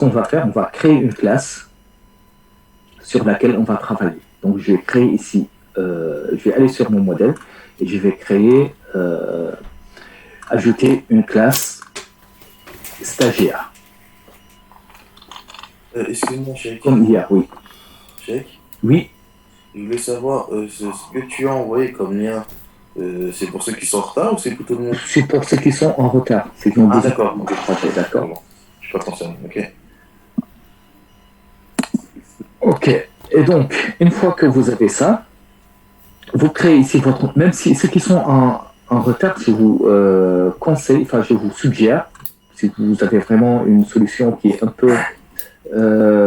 qu'on va faire, on va créer une classe sur laquelle on va travailler. Donc, je vais créer ici, je vais aller sur mon modèle et je vais créer, ajouter une classe stagiaire. Excuse-moi, Cheikh. Comme hier, oui. Cheikh, Oui, je voulais savoir ce que tu as envoyé comme lien. C'est pour ceux qui sont en retard ou c'est pour tout le monde? c'est pour ceux qui sont en retard, ceux qui ont Ah, déjà d'accord. du projet, d'accord. Bon, je suis pas concerné. Ok. Ok. Et donc, une fois que vous avez ça, vous créez ici votre. Même si ceux qui sont en retard, je vous conseille, enfin, je vous suggère, si vous avez vraiment une solution qui est un peu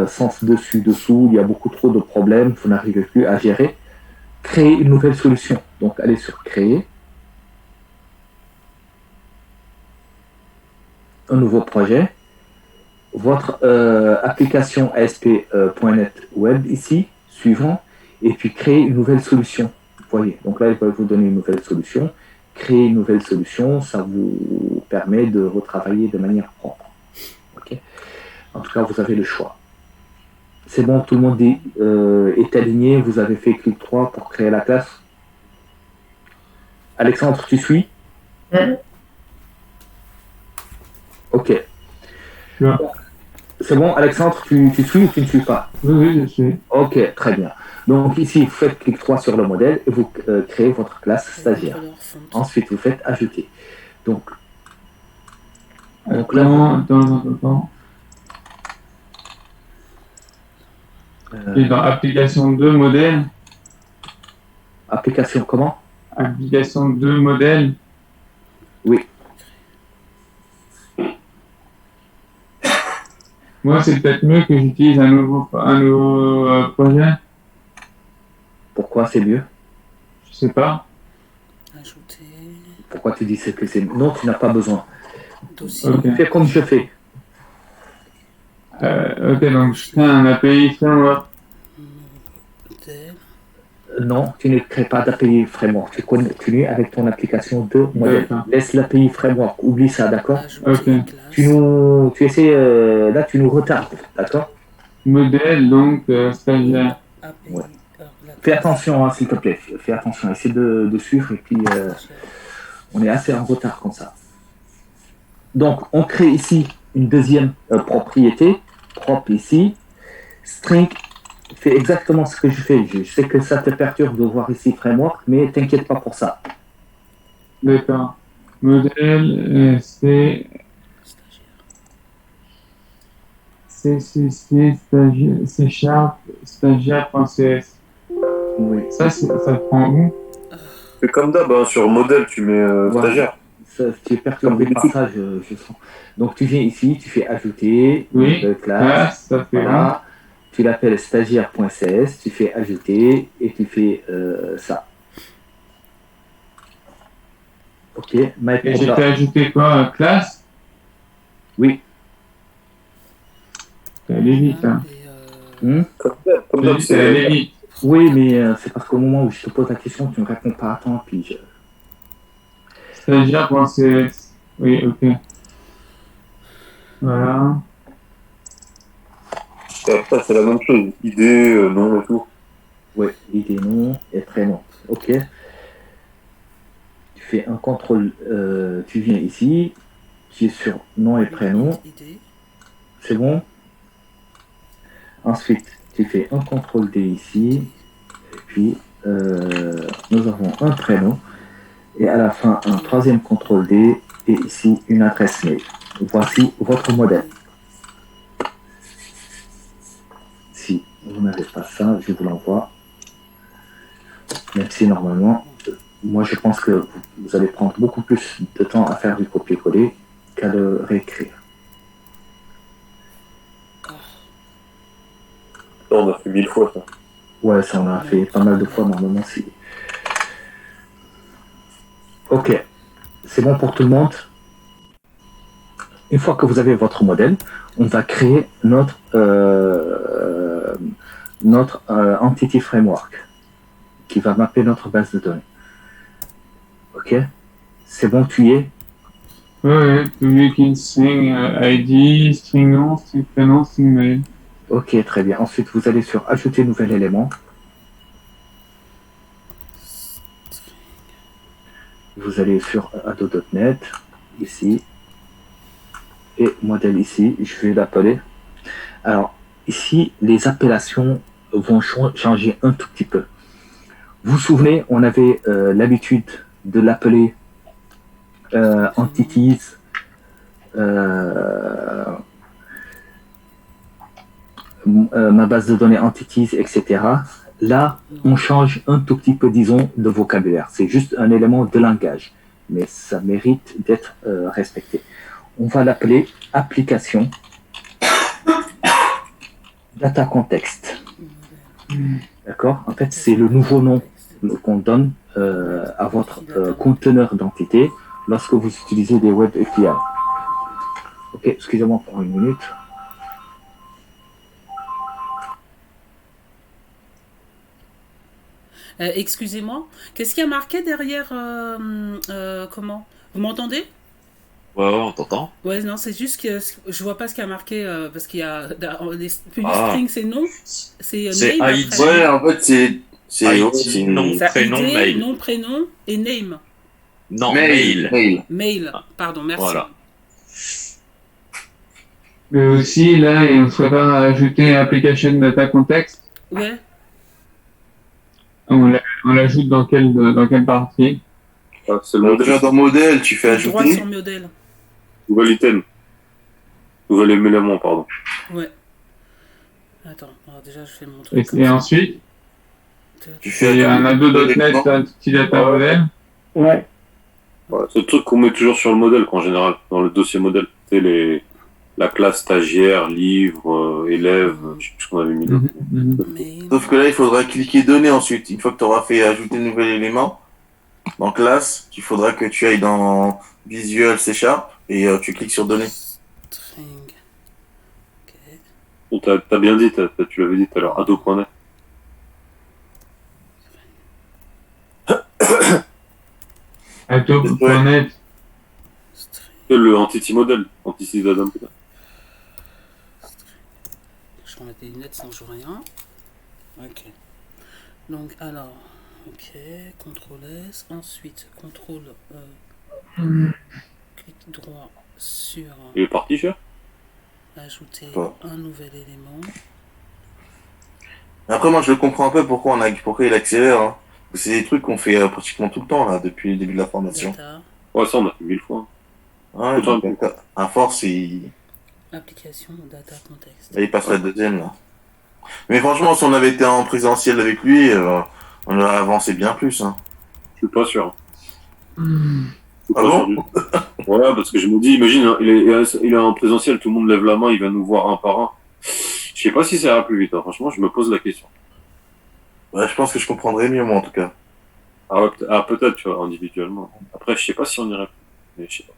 sens dessus, dessous, il y a beaucoup trop de problèmes, vous n'arrivez plus à gérer, créez une nouvelle solution. Donc, allez sur Créer, un nouveau projet, votre application ASP.NET Web ici, suivant, et puis créer une nouvelle solution. Vous voyez, donc là, il va vous donner une nouvelle solution. Créer une nouvelle solution, ça vous permet de retravailler de manière propre. Okay. En tout cas, vous avez le choix. C'est bon, tout le monde est aligné, vous avez fait clic 3 pour créer la classe. Alexandre, tu suis? Ok. Ouais. C'est bon, Alexandre, tu suis ou tu ne suis pas? Oui, je suis. Ok, très bien. Donc ici, vous faites clic 3 sur le modèle et vous créez votre classe stagiaire. Ensuite, vous faites ajouter. Donc là, Attends. Et dans application 2 modèle. Application comment? Application 2 modèle. Oui. Moi, c'est peut-être mieux que j'utilise un nouveau projet. Pourquoi c'est mieux? Je sais pas. Ajouter. Pourquoi tu dis que c'est mieux? Non, tu n'as pas besoin. Dossier. Okay. Fais comme je fais. Ok, donc je crée un API framework. Non, tu ne crées pas d'API framework. Tu continues avec ton application de modèle. D'accord. Laisse l'API framework. Oublie ça, d'accord? Ok. Tu essaies, là, tu nous retardes, d'accord? Modèle, donc stagiaire. Ouais. Fais attention, hein, s'il te plaît. Fais attention. Essaie de suivre et puis on est assez en retard comme ça. Donc, on crée ici une deuxième propriété, propre ici. String, fais exactement ce que je fais. Je sais que ça te perturbe de voir ici framework, mais t'inquiète pas pour ça. D'accord. Modèle, c'est C Sharp, stagiaire.cs. Oui. Ça prend où? C'est comme d'hab, hein, sur modèle, tu mets stagiaire. Ça, tu es perturbé par ça, je sens. Donc, tu viens ici, tu fais ajouter, Oui, classe, ça fait voilà. Tu l'appelles stagiaire.cs, tu fais ajouter et tu fais ça. Ok. Et j'ai fait ajouter quoi? Classe? Oui. C'est allé vite, hein. Comme d'hab, C'est allé vite. Oui, mais c'est parce qu'au moment où je te pose la question, tu ne réponds pas à temps, puis je... Stagiaire.cs. Oui, ok. Voilà. Et après, c'est la même chose. Idée, nom et tout. Oui, idée, nom et prénom. Ok. Tu fais un contrôle, tu viens ici, tu es sur nom et prénom. C'est bon. Ensuite, tu fais un contrôle D ici. Et puis, nous avons un prénom. Et à la fin, un troisième contrôle D. Et ici, une adresse mail. Voici votre modèle. Si vous n'avez pas ça, je vous l'envoie. Même si normalement, moi je pense que vous allez prendre beaucoup plus de temps à faire du copier-coller qu'à le réécrire. Ça, on a fait 1000 fois ça. Ouais, ça on a fait pas mal de fois normalement. Si. Ok, c'est bon pour tout le monde. Une fois que vous avez votre modèle, on va créer notre Entity Framework qui va mapper notre base de données. Ok, c'est bon, tu y es? Ouais, public in string ID, string nom, string prénom, string mail. Ok, très bien. Ensuite, vous allez sur Ajouter nouvel élément. Vous allez sur ado.net, ici. Et modèle ici, je vais l'appeler. Alors, ici, les appellations vont changer un tout petit peu. Vous vous souvenez, on avait l'habitude de l'appeler entities, ma base de données entities, etc. Là, on change un tout petit peu, disons, de vocabulaire. C'est juste un élément de langage, mais ça mérite d'être respecté. On va l'appeler application data context. D'accord? En fait, c'est le nouveau nom qu'on donne à votre conteneur d'entité lorsque vous utilisez des web API. Ok, excusez-moi pour une minute. Excusez-moi, qu'est-ce qu'il y a marqué derrière comment? Vous m'entendez? Ouais, on t'entend. Ouais, non, c'est juste que je vois pas ce qu'il y a marqué parce qu'il y a les Ah. string, c'est non, c'est C'est name ID. après. Ouais, en fait, c'est ID, nom, Ça, prénom, ID, mail. nom, prénom et name. Non, mail. Mail, pardon, merci. Voilà. Mais aussi, là, on serait pas à ajouter application data context. Ouais, On l'ajoute dans quelle partie? Ah, c'est le Déjà modèle. dans modèle, tu fais droit ajouter. sur modèle. Nouvel item. Nouvel élément, pardon. Ouais. Attends, alors déjà je fais mon truc. Et comme ça. ensuite, Tu fais c'est un ajouter. ado.net, un petit data model. Ouais. Ouais, c'est le truc qu'on met toujours sur le modèle, en général, dans le dossier modèle. C'est la classe stagiaire, livre, élève, je sais plus ce qu'on avait mis là. Mail. Sauf que là, il faudra cliquer données ensuite. Une fois que tu auras fait ajouter un nouvel élément dans classe, il faudra que tu ailles dans Visual C# et tu cliques sur données. String. Ok. Bon, t'as bien dit, tu l'avais dit tout à l'heure, ado.net. Ado.net. String. C'est le entity model, entity data. Je vais mettre des lunettes sinon je vois rien. Ok. Donc alors, ok, CTRL S, ensuite CTRL clic droit sur Il est parti, cher? ajouter Bon. un nouvel élément. Après, moi, je comprends un peu pourquoi il accélère. Hein. C'est des trucs qu'on fait pratiquement tout le temps, là, depuis le début de la formation. Data, Ouais, ça, on a fait 1000 fois. Ouais, Autant donc, à force, il application, data, contexte. là, il passe la deuxième, là. Mais franchement, si on avait été en présentiel avec lui, on aurait avancé bien plus. Hein. Je suis pas sûr. Je suis Ah pas bon sûr du tout. Ouais, parce que je me dis, imagine, il est en présentiel, tout le monde lève la main, il va nous voir un par un. Je sais pas si ça ira plus vite, hein. Franchement, je me pose la question. Ouais, je pense que je comprendrais mieux, moi, en tout cas. Ah, ouais, peut-être, tu vois, individuellement. Après, je sais pas si on irait plus. Mais je sais pas.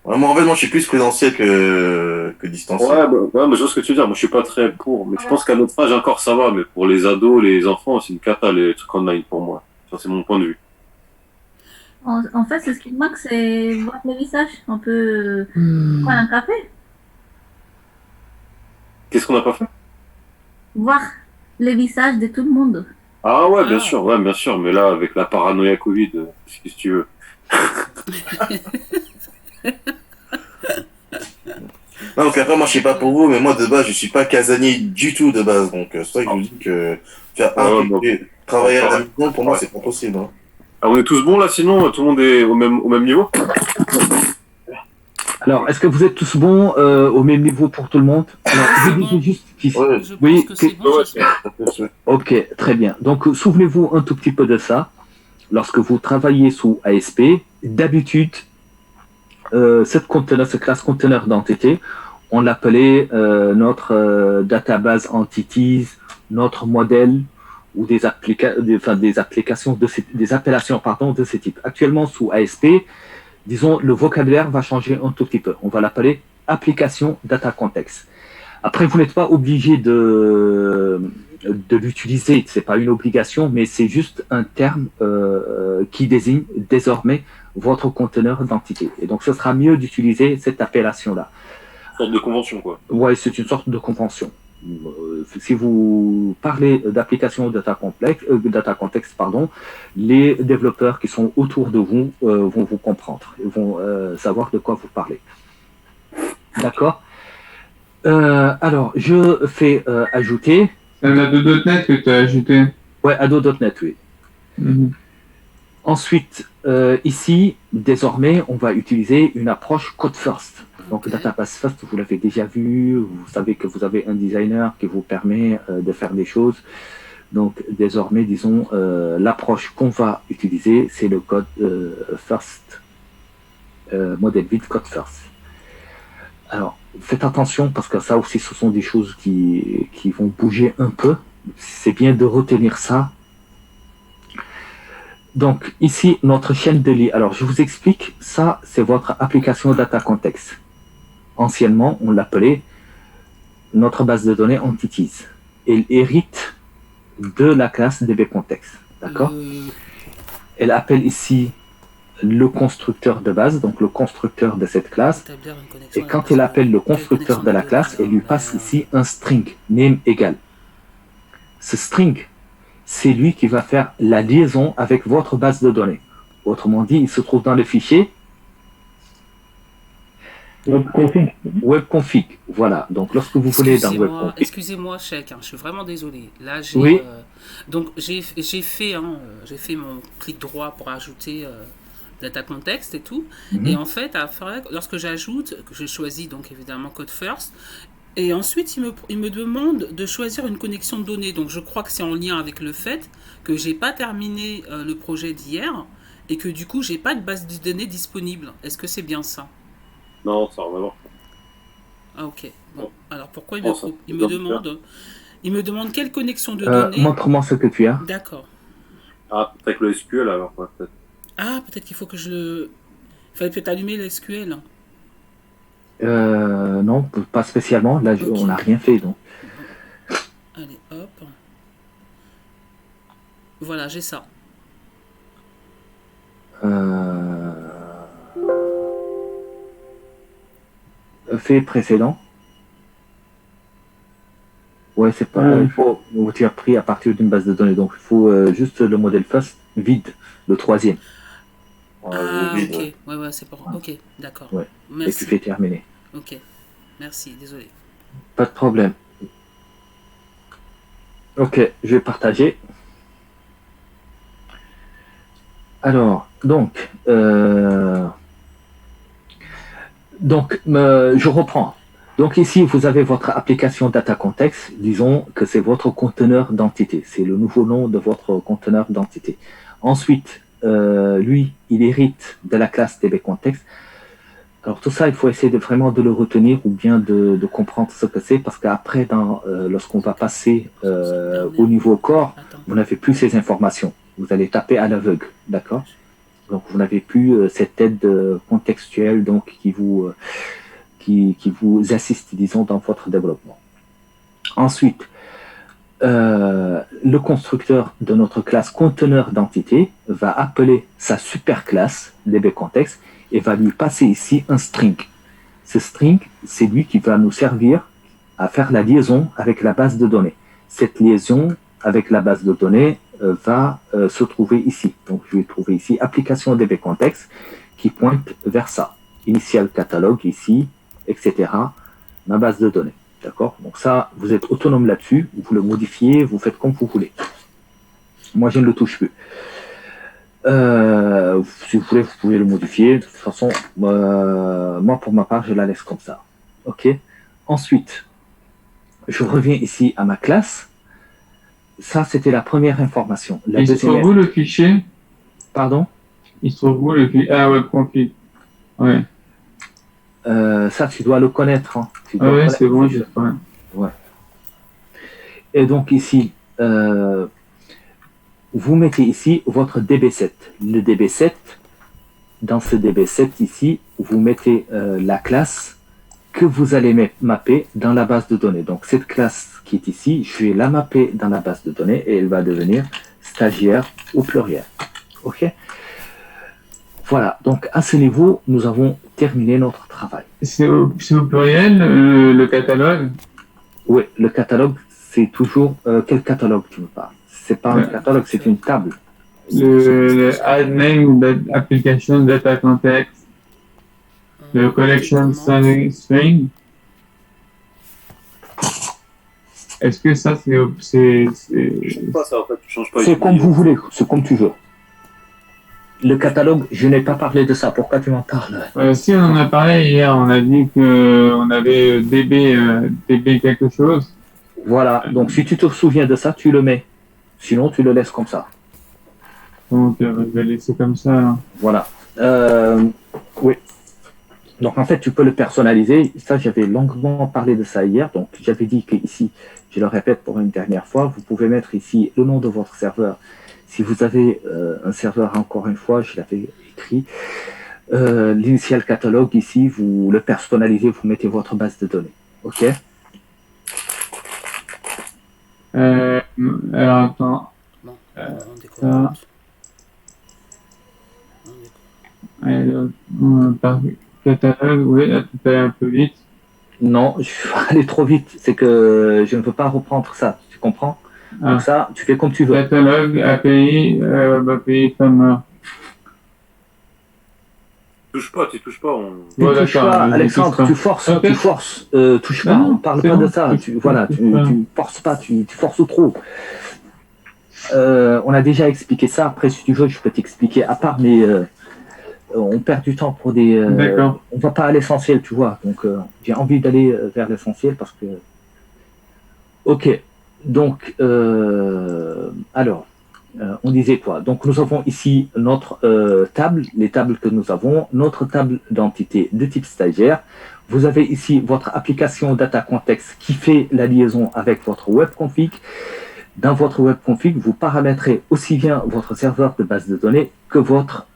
Ouais, moi, en fait, moi, je suis plus présentiel que distanciel. Ouais, mais je vois ce que tu veux dire. Moi, je suis pas très pour. Mais je pense qu'à notre âge, encore, ça va. Mais pour les ados, les enfants, c'est une cata, les trucs online, pour moi. Ça, c'est mon point de vue. En fait, c'est ce qui me manque, c'est voir le visage. On peut prendre un café, Qu'est-ce qu'on n'a pas fait? voir les visages de tout le monde. Ah ouais, bien Ah. sûr, ouais, bien sûr. Mais là, avec la paranoïa Covid, qu'est-ce que tu veux? Non, donc après, moi, je sais pas pour vous, mais moi, de base, je suis pas casanier du tout, de base. Donc, c'est vrai que je vous dis que faire travailler à la maison, pour moi, c'est pas possible. Hein. Ah, on est tous bons là, sinon tout le monde est au même niveau? Alors, est-ce que vous êtes tous bons au même niveau pour tout le monde? Alors, C'est je bon. disais juste qu'il faut- Ouais, Je pense Oui, que c'est bon. ouais, je- Ok, très bien. Donc, souvenez-vous un tout petit peu de ça. Lorsque vous travaillez sous ASP, d'habitude, ce classe conteneur d'entité, on l'appelait notre database entities, notre modèle ou des applications des appellations pardon, de ce type. Actuellement, sous ASP, disons, le vocabulaire va changer un tout petit peu. On va l'appeler application data context. Après, vous n'êtes pas obligé de l'utiliser. C'est pas une obligation, mais c'est juste un terme qui désigne désormais votre conteneur d'entité. Et donc, ce sera mieux d'utiliser cette appellation-là. Une sorte de convention, quoi. Ouais, c'est une sorte de convention. Si vous parlez d'application data context, pardon, les développeurs qui sont autour de vous vont vous comprendre, vont savoir de quoi vous parlez. D'accord. Alors, je fais ajouter. C'est un ado.NET que tu as ajouté. Ouais, ado.NET, oui. Mhm. Ensuite, ici, désormais, on va utiliser une approche code first. Donc, Database First, vous l'avez déjà vu, vous savez que vous avez un designer qui vous permet de faire des choses. Donc, désormais, disons, l'approche qu'on va utiliser, c'est le code first, modèle vide code first. Alors, faites attention parce que ça aussi, ce sont des choses qui vont bouger un peu. C'est bien de retenir ça. Donc, ici, notre chaîne de lit. Alors, je vous explique, ça, c'est votre application data context. Anciennement, on l'appelait notre base de données entities. Elle hérite de la classe dbContext. D'accord? Elle appelle ici le constructeur de base, donc le constructeur de cette classe. Et quand elle appelle le constructeur de la classe, elle lui passe ici un string, name égal. Ce string, c'est lui qui va faire la liaison avec votre base de données. Autrement dit, il se trouve dans le fichier webconfig. Voilà. Donc, lorsque vous venez dans webconfig. Excusez-moi, Cheikh, je suis vraiment désolé. Là, j'ai fait mon clic droit pour ajouter data context et tout. Et en fait, lorsque j'ajoute, je choisis donc évidemment code first. Et ensuite, il me demande de choisir une connexion de données. Donc, je crois que c'est en lien avec le fait que j'ai pas terminé le projet d'hier et que du coup, j'ai pas de base de données disponible. Est-ce que c'est bien ça? Non, ça va voir. Ah, ok. Bon. Alors, pourquoi il me demande quelle connexion de données? Montre-moi ce que tu as. D'accord. Ah, peut-être le SQL alors, ouais, peut-être. Ah, peut-être qu'il faut que il fallait peut-être allumer le SQL. Non, pas spécialement. Là, okay. On n'a rien fait, donc. Allez, hop. Voilà, j'ai ça. Fait précédent. Ouais, c'est pas. Il faut. Tu as pris à partir d'une base de données, donc il faut juste le modèle first vide, le troisième. Ah, ok. Ouais, c'est pas. Ok, d'accord. Ouais. Merci. Et tu fais terminer. Ok. Merci, désolé. Pas de problème. Ok, je vais partager. Alors, donc, je reprends. Donc ici, vous avez votre application data context. Disons que c'est votre conteneur d'entité. C'est le nouveau nom de votre conteneur d'entité. Ensuite, lui, il hérite de la classe dbContext. Alors tout ça, il faut essayer vraiment de le retenir ou bien de comprendre ce que c'est, parce qu'après, lorsqu'on va passer au niveau corps, vous n'avez plus ces informations. Vous allez taper à l'aveugle, d'accord? Donc vous n'avez plus cette aide contextuelle donc qui vous assiste, disons, dans votre développement. Ensuite, le constructeur de notre classe conteneur d'entité va appeler sa superclasse dbContext et va lui passer ici un string. Ce string, c'est lui qui va nous servir à faire la liaison avec la base de données. Cette liaison avec la base de données va se trouver ici. Donc, je vais trouver ici application dbContext qui pointe vers ça. Initial catalogue ici, etc. Ma base de données. D'accord? Donc ça, vous êtes autonome là-dessus. Vous le modifiez, vous faites comme vous voulez. Moi, je ne le touche plus. Si vous voulez, vous pouvez le modifier. De toute façon, moi, pour ma part, je la laisse comme ça. OK? Ensuite, je reviens ici à ma classe. Ça, c'était la première information. Il se trouve où le fichier? Pardon? Il se trouve où le fichier? Ah, webconfig. Ouais. Ça, tu dois le connaître. Hein. Oui, c'est bon, je sais. Ouais. Et donc ici, vous mettez ici votre DB7. Le DB7, dans ce DB7 ici, vous mettez la classe que vous allez mapper dans la base de données. Donc cette classe qui est ici, je vais la mapper dans la base de données et elle va devenir stagiaire au pluriel. OK? Voilà, donc à ce niveau, nous avons terminé notre travail. C'est au pluriel, le catalogue? Oui, le catalogue, c'est toujours... quel catalogue tu me parles? C'est pas un catalogue, c'est une table. Le add name application data context, le collection string. Est-ce que ça, Tu changes pas ça, en fait. Tu changes pas. C'est comme vous voulez, c'est comme tu veux. Le catalogue, je n'ai pas parlé de ça. Pourquoi tu m'en parles? Si, on en a parlé hier. On a dit qu'on avait DB quelque chose. Voilà, donc si tu te souviens de ça, tu le mets. Sinon, tu le laisses comme ça. Donc, je vais laisser comme ça. Alors. Voilà. Oui. Donc, en fait, tu peux le personnaliser. Ça, j'avais longuement parlé de ça hier. Donc, j'avais dit qu'ici, je le répète pour une dernière fois, vous pouvez mettre ici le nom de votre serveur. Si vous avez un serveur, encore une fois, je l'avais écrit, l'initial catalogue, ici, vous le personnalisez, vous mettez votre base de données. OK? Alors, attends. Non, on décolle. Par catalogue, oui, là, tu peux aller un peu vite. Non, je vais aller trop vite. C'est que je ne veux pas reprendre ça. Tu comprends? Donc ça, tu fais comme tu veux. Catalogue, API, API Framework. Tu touches pas. Tu touches pas, Alexandre, tu forces, tu forces. Touche pas, on parle pas de ça. Tu forces pas, tu forces trop. On a déjà expliqué ça. Après, si tu veux, je peux t'expliquer à part, mais on perd du temps pour des... on va pas à l'essentiel, tu vois. Donc, j'ai envie d'aller vers l'essentiel parce que... Ok. Donc, alors, on disait quoi? Donc, nous avons ici notre table, les tables que nous avons, notre table d'entité de type stagiaire. Vous avez ici votre application data context qui fait la liaison avec votre web config. Dans votre web config, vous paramétrez aussi bien votre serveur de base de données que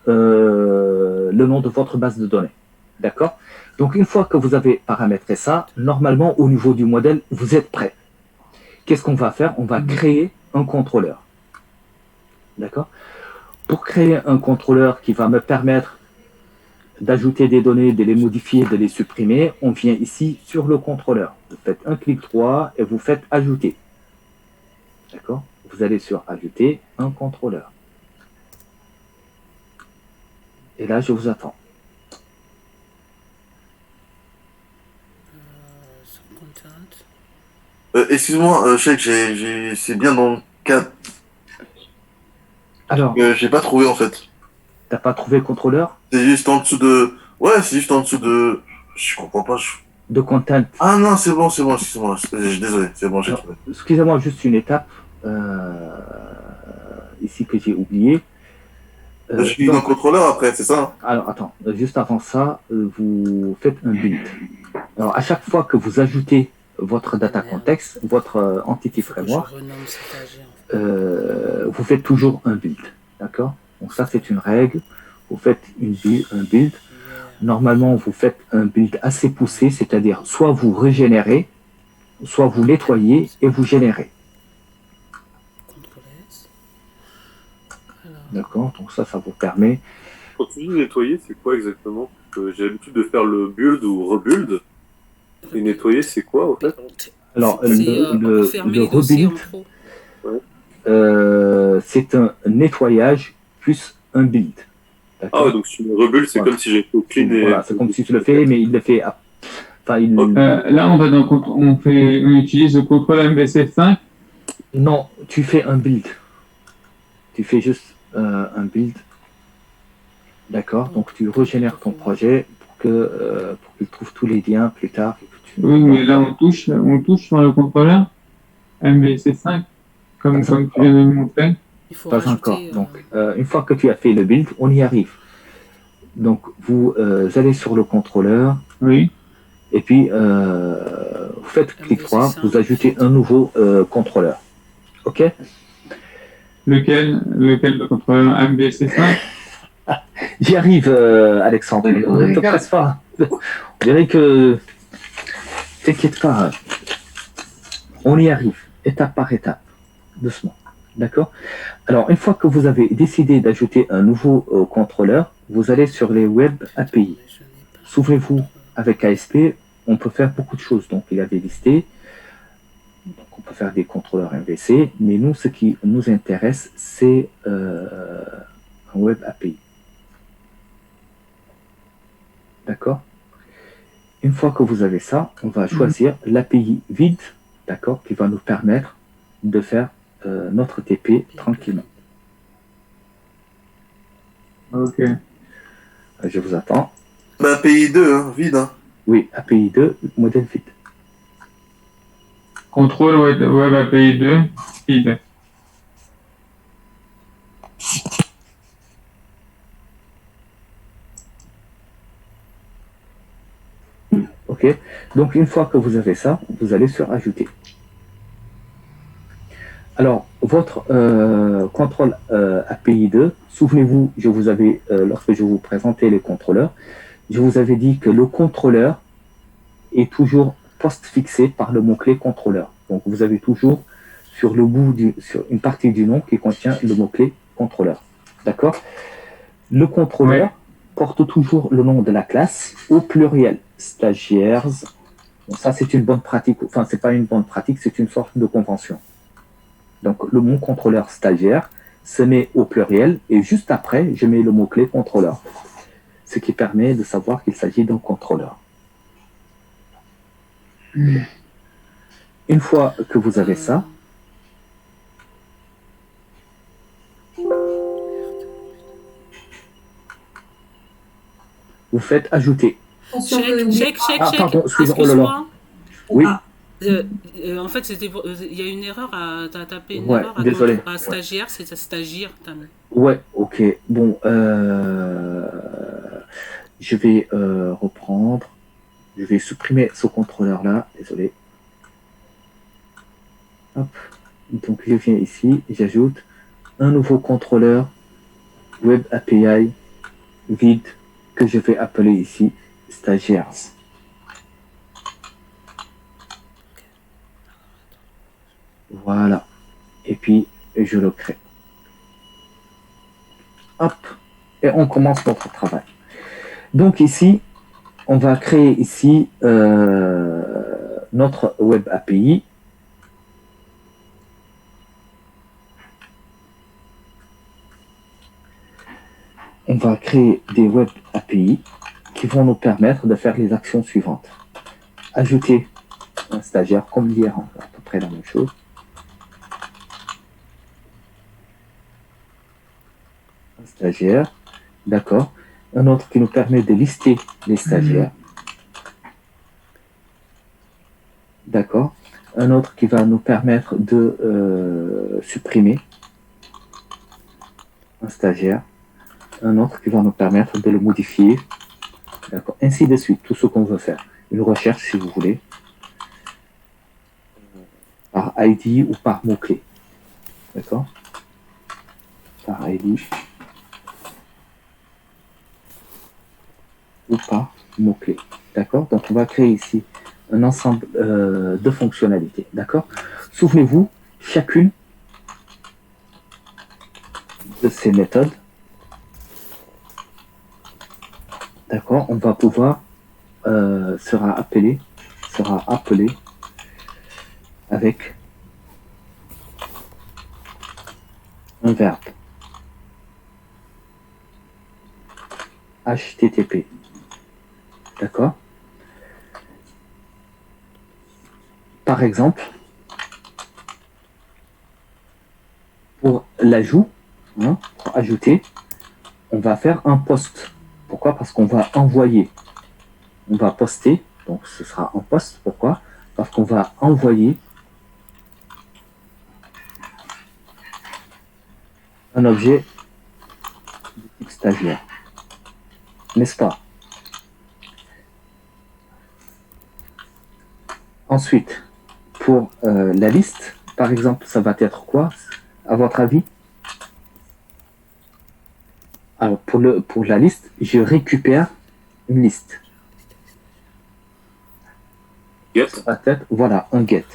le nom de votre base de données. D'accord? Donc, une fois que vous avez paramétré ça, normalement, au niveau du modèle, vous êtes prêt. Qu'est-ce qu'on va faire? On va créer un contrôleur. D'accord? Pour créer un contrôleur qui va me permettre d'ajouter des données, de les modifier, de les supprimer, on vient ici sur le contrôleur. Vous faites un clic droit et vous faites ajouter. D'accord? Vous allez sur ajouter un contrôleur. Et là, je vous attends. Excuse-moi, Sheikh, c'est bien dans le 4. Alors, j'ai pas trouvé en fait. T'as pas trouvé le contrôleur? C'est juste en dessous de... Ouais, c'est juste en dessous de... Je comprends pas. De content. Ah non, c'est bon, excuse-moi. Désolé, c'est bon, j'ai trouvé. Excusez-moi, juste une étape ici que j'ai oublié. Je clique dans le contrôleur après, c'est ça? Alors, attends, juste avant ça, vous faites un build. Alors, à chaque fois que vous ajoutez votre data context, votre entity framework, vous faites toujours un build. D'accord? Donc ça, c'est une règle. Vous faites un build. Normalement, vous faites un build assez poussé, c'est-à-dire soit vous régénérez, soit vous nettoyez et vous générez. D'accord? Donc ça vous permet... Quand tu dis nettoyer, c'est quoi exactement? J'ai l'habitude de faire le build ou rebuild. Et nettoyer, c'est quoi en fait? Alors, le rebuild, c'est un nettoyage plus un build. Ah ouais, donc si je rebuild, c'est comme si j'ai fait clean et... Voilà, c'est comme si tu le fais, mais il le fait... Enfin, là, on utilise le contrôle MVC5. Non, tu fais un build. Tu fais juste un build. D'accord? Donc, tu régénères ton projet pour qu'il trouve tous les liens plus tard. Oui, mais là, on touche sur le contrôleur MVC5, comme tu viens de me montrer. Pas encore. Donc, une fois que tu as fait le build, on y arrive. Donc, vous allez sur le contrôleur. Oui. Et puis, vous faites clic droit, vous ajoutez un nouveau contrôleur. OK? Lequel le contrôleur MVC5? J'y arrive, Alexandre. Ne te presse pas. On dirait que... T'inquiète pas. On y arrive, étape par étape, doucement. D'accord? Alors, une fois que vous avez décidé d'ajouter un nouveau contrôleur, vous allez sur les Web API. Mais je n'ai pas. Souvenez-vous, avec ASP, on peut faire beaucoup de choses. Donc, il y avait listé. Donc, on peut faire des contrôleurs MVC. Mais nous, ce qui nous intéresse, c'est un Web API. D'accord? Une fois que vous avez ça, on va choisir l'API vide, d'accord, qui va nous permettre de faire notre TP tranquillement. Ok. Je vous attends. Bah, API 2, hein, vide. Hein. Oui, API 2, modèle vide. Contrôle web API 2, feed. Ok. Donc, une fois que vous avez ça, vous allez sur Ajouter. Alors, votre contrôle API 2, souvenez-vous, je vous avais, lorsque je vous présentais les contrôleurs, je vous avais dit que le contrôleur est toujours post-fixé par le mot-clé contrôleur. Donc, vous avez toujours sur le bout sur une partie du nom qui contient le mot-clé contrôleur. D'accord? Le contrôleur porte toujours le nom de la classe au pluriel. Stagiaires. Bon, ça, c'est une bonne pratique. Enfin, c'est pas une bonne pratique, c'est une sorte de convention. Donc, le mot contrôleur stagiaire se met au pluriel et juste après, je mets le mot-clé contrôleur. Ce qui permet de savoir qu'il s'agit d'un contrôleur. Une fois que vous avez ça, vous faites ajouter. Check. Ah, pardon, excusez-moi. Oh là là. Excuse-moi. Oui, En fait, il y a une erreur t'as tapé une Ouais, erreur désolé. à stagiaire, c'est stagiaire. T'as mis. ouais, ok. Bon, je vais reprendre. Je vais supprimer ce contrôleur-là. Désolé. Hop. Donc, je viens ici, j'ajoute un nouveau contrôleur Web API vide que je vais appeler ici stagiaires. Voilà. Et puis, je le crée. Hop. Et on commence notre travail. Donc ici, on va créer ici notre Web API. On va créer des Web API qui vont nous permettre de faire les actions suivantes. Ajouter un stagiaire comme hier, à peu près la même chose. Un stagiaire, d'accord. Un autre qui nous permet de lister les stagiaires. D'accord. Un autre qui va nous permettre de supprimer un stagiaire. Un autre qui va nous permettre de le modifier. D'accord. Ainsi de suite, tout ce qu'on veut faire. Une recherche, si vous voulez, par ID ou par mot-clé. D'accord. Par ID ou par mot-clé. D'accord. Donc, on va créer ici un ensemble de fonctionnalités. D'accord. Souvenez-vous, chacune de ces méthodes, d'accord, on va pouvoir sera appelé avec un verbe. HTTP. D'accord. Par exemple, pour l'ajout, pour ajouter, on va faire un post. Pourquoi? Parce qu'on va envoyer. On va poster, donc ce sera un post. Pourquoi? Parce qu'on va envoyer un objet de type stagiaire. N'est-ce pas? Ensuite, pour la liste, par exemple, ça va être quoi, à votre avis? Alors, pour la liste, je récupère une liste. Get. Ça va être, voilà, un get.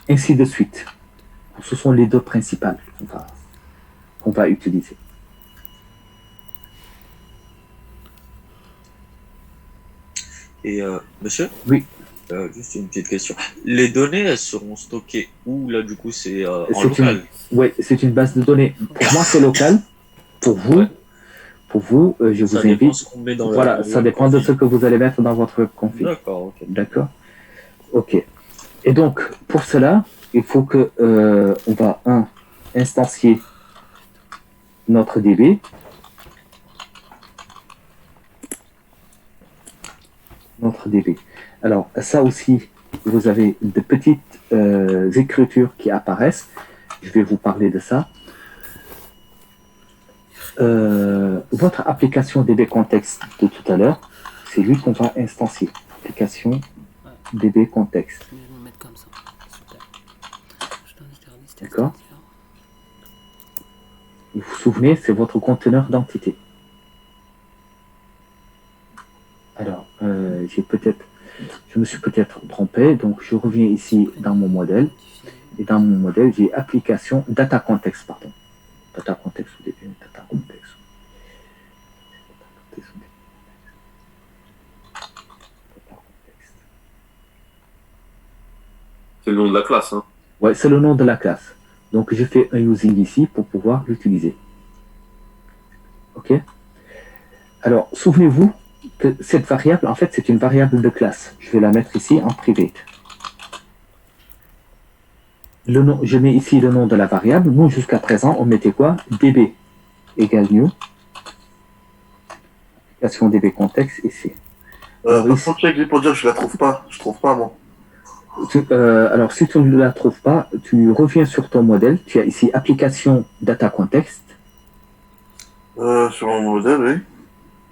ainsi de suite. Ce sont les deux principales qu'on va utiliser. Et monsieur? Oui. Juste une petite question. Les données, elles seront stockées où là du coup c'est en C'est local? Oui, c'est une base de données. Pour moi, c'est local. Pour vous, je Ça vous dépend invite. ce qu'on met dans Voilà, le ça dépend de config. ce que vous allez mettre dans votre web config. D'accord, ok. D'accord. Ok. Et donc, pour cela, il faut que on va instancier notre DB. Alors, ça aussi, vous avez de petites écritures qui apparaissent. Je vais vous parler de ça. Votre application DB Context de tout à l'heure, c'est lui qu'on va instancier. Application DB Context. Je vais me mettre comme ça. Super. Je donne la liste D'accord. extérieure. Vous vous souvenez, c'est votre conteneur d'entité. Alors, je me suis peut-être trompé, donc je reviens ici dans mon modèle. Et dans mon modèle, j'ai application data context, pardon. Data context au début, data context. C'est le nom de la classe, hein. Ouais, c'est le nom de la classe. Donc, je fais un using ici pour pouvoir l'utiliser. OK? Alors, souvenez-vous que cette variable, en fait, c'est une variable de classe. Je vais la mettre ici en private. Le nom, je mets ici le nom de la variable. Nous, jusqu'à présent, on mettait quoi? DB égale new. Application DB context ici. Par contre, check pour dire que je la trouve pas. Je trouve pas, moi. Alors, si tu ne la trouves pas, tu reviens sur ton modèle. Tu as ici application data context. Sur mon modèle, oui.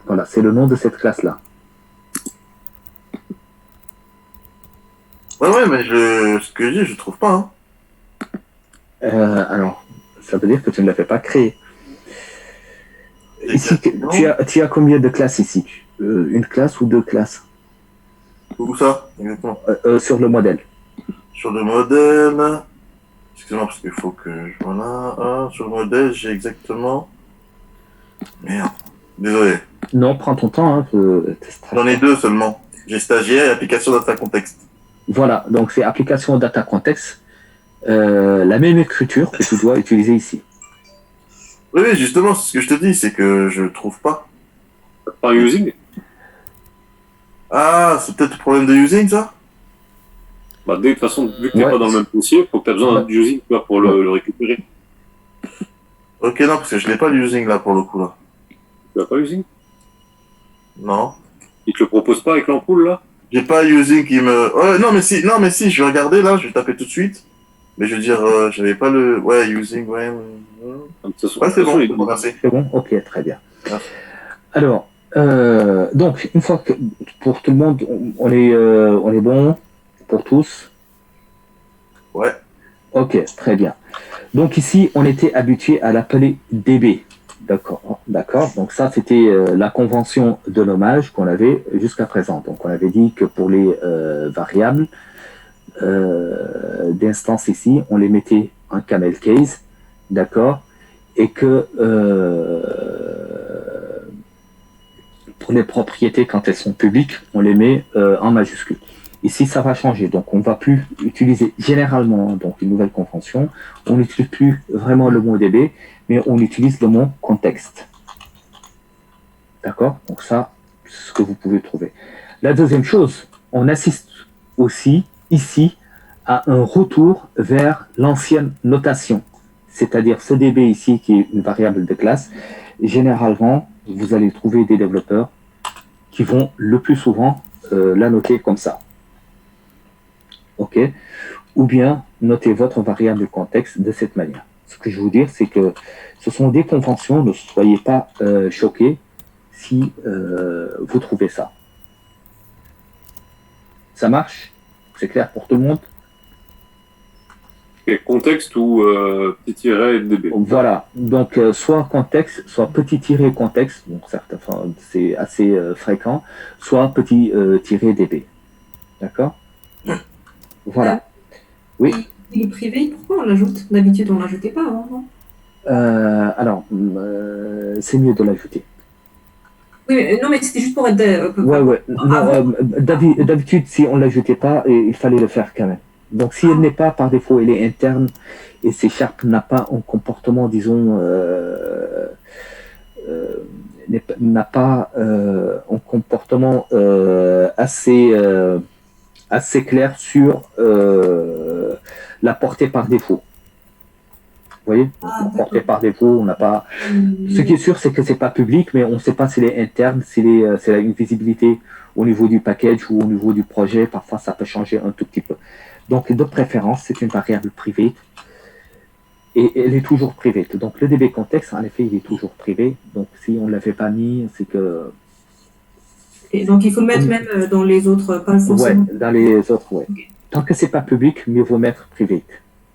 Voilà, c'est le nom de cette classe-là. Ouais, mais ce que je dis, je trouve pas. Hein. Alors, ça veut dire que tu ne l'avais pas créé. Ici, tu as combien de classes ici? Une classe ou deux classes? Où ça, exactement? Sur le modèle. Sur le modèle... Excusez-moi, parce qu'il faut que... Voilà. Sur le modèle, j'ai exactement... Merde. Désolé. Non, prends ton temps. Hein, J'en ai deux seulement. J'ai stagiaire et application data context. Voilà, donc c'est application data context. La même écriture que tu dois utiliser ici. Oui, justement, c'est ce que je te dis, c'est que je trouve pas. Pas using? Ah, c'est peut-être le problème de using, ça? Bah, de toute façon, vu que t'es pas dans le même dossier, faut que t'aies besoin d'un using pour le récupérer. Ok, non, parce que je l'ai pas l'using là pour le coup là. Tu as pas using? Non. Il te le propose pas avec l'ampoule là? J'ai pas using qui me. Non mais si, je vais regarder là, je vais taper tout de suite. Mais je veux dire, j'avais pas le. Ouais, using, ouais. De toute façon, Ouais, c'est bon, il est merci. C'est bon? Ok, très bien. Merci. Alors, donc, une fois que pour tout le monde, on est bon pour tous? Ouais. Ok, très bien. Donc ici, on était habitué à l'appeler DB. D'accord. Donc ça, c'était la convention de nommage qu'on avait jusqu'à présent. Donc on avait dit que pour les variables d'instance ici, on les mettait en camel case, d'accord, et que pour les propriétés, quand elles sont publiques, on les met en majuscule. Ici, ça va changer. Donc, on ne va plus utiliser généralement donc une nouvelle convention. On n'utilise plus vraiment le mot DB, mais on utilise le mot contexte. D'accord? Donc ça, c'est ce que vous pouvez trouver. La deuxième chose, on assiste aussi ici à un retour vers l'ancienne notation. C'est-à-dire ce DB ici, qui est une variable de classe. Généralement, vous allez trouver des développeurs qui vont le plus souvent la noter comme ça. OK? Ou bien noter votre variable de contexte de cette manière. Ce que je veux dire, c'est que ce sont des conventions, ne soyez pas choqués si vous trouvez ça. Ça marche? C'est clair pour tout le monde? Et contexte ou petit tiret DB. Voilà, donc soit contexte, soit petit tiret contexte, donc c'est assez fréquent, soit petit tiret DB. D'accord? Voilà. Oui. private, pourquoi on l'ajoute? D'habitude, on ne l'ajoutait pas avant, non? Alors, c'est mieux de l'ajouter. Oui, mais, non, mais c'était juste pour être. Ouais. Non, d'habitude, si on ne l'ajoutait pas, il fallait le faire quand même. Donc, si elle n'est pas par défaut, elle est interne et C# n'a pas un comportement, disons, n'a pas un comportement assez clair sur la portée par défaut. Vous voyez, la portée par défaut, on n'a pas. Ce qui est sûr, c'est que c'est pas public, mais on ne sait pas s'il est interne, s'il a une visibilité au niveau du package ou au niveau du projet. Parfois, ça peut changer un tout petit peu. Donc, de préférence, c'est une variable privée. Et elle est toujours privée. Donc, le DB contexte, en effet, il est toujours privé. Donc, si on ne l'avait pas mis, c'est que. Et donc, il faut le mettre même dans les autres, pas forcément. Ouais, dans les autres, ouais. Okay. Tant que c'est pas public, mieux vaut mettre privé.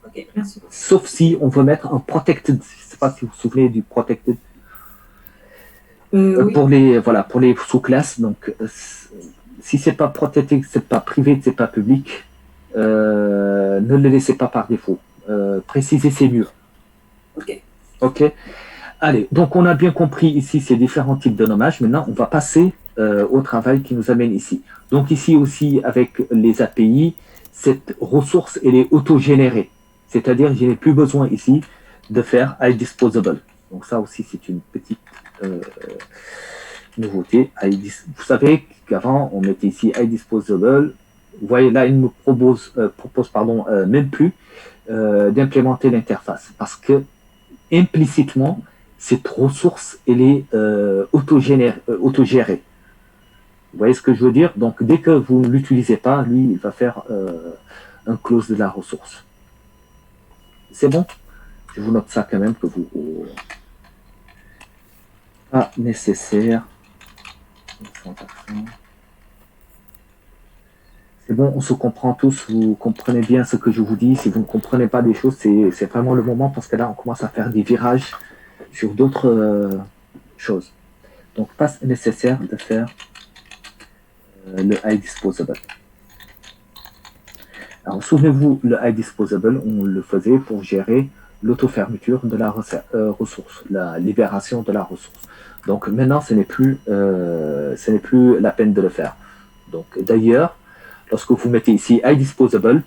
Ok, merci. Sauf si on veut mettre un protected. Je ne sais pas si vous vous souvenez du protected. Oui. Pour les sous-classes. Donc, si c'est pas protected, c'est pas privé, c'est pas public, ne le laissez pas par défaut. Préciser, c'est mieux. Ok. Allez, donc on a bien compris ici ces différents types de nommages. Maintenant, on va passer au travail qui nous amène ici. Donc ici aussi, avec les API, cette ressource, elle est autogénérée. C'est-à-dire, je n'ai plus besoin ici de faire iDisposable. Donc ça aussi, c'est une petite nouveauté. Vous savez qu'avant, on mettait ici iDisposable. Vous voyez, là, il me propose même plus d'implémenter l'interface. Parce que, implicitement, cette ressource, elle est autogérée. Vous voyez ce que je veux dire? Donc, dès que vous ne l'utilisez pas, lui, il va faire un close de la ressource. C'est bon? Je vous note ça quand même, que vous... Pas nécessaire. C'est bon, on se comprend tous, vous comprenez bien ce que je vous dis. Si vous ne comprenez pas des choses, c'est vraiment le moment, parce que là, on commence à faire des virages sur d'autres choses. Donc, pas nécessaire de faire le iDisposable. Alors, souvenez-vous, le iDisposable, on le faisait pour gérer l'auto-fermeture de la ressource, la libération de la ressource. Donc, maintenant, ce n'est plus la peine de le faire. Donc, d'ailleurs, lorsque vous mettez ici iDisposable,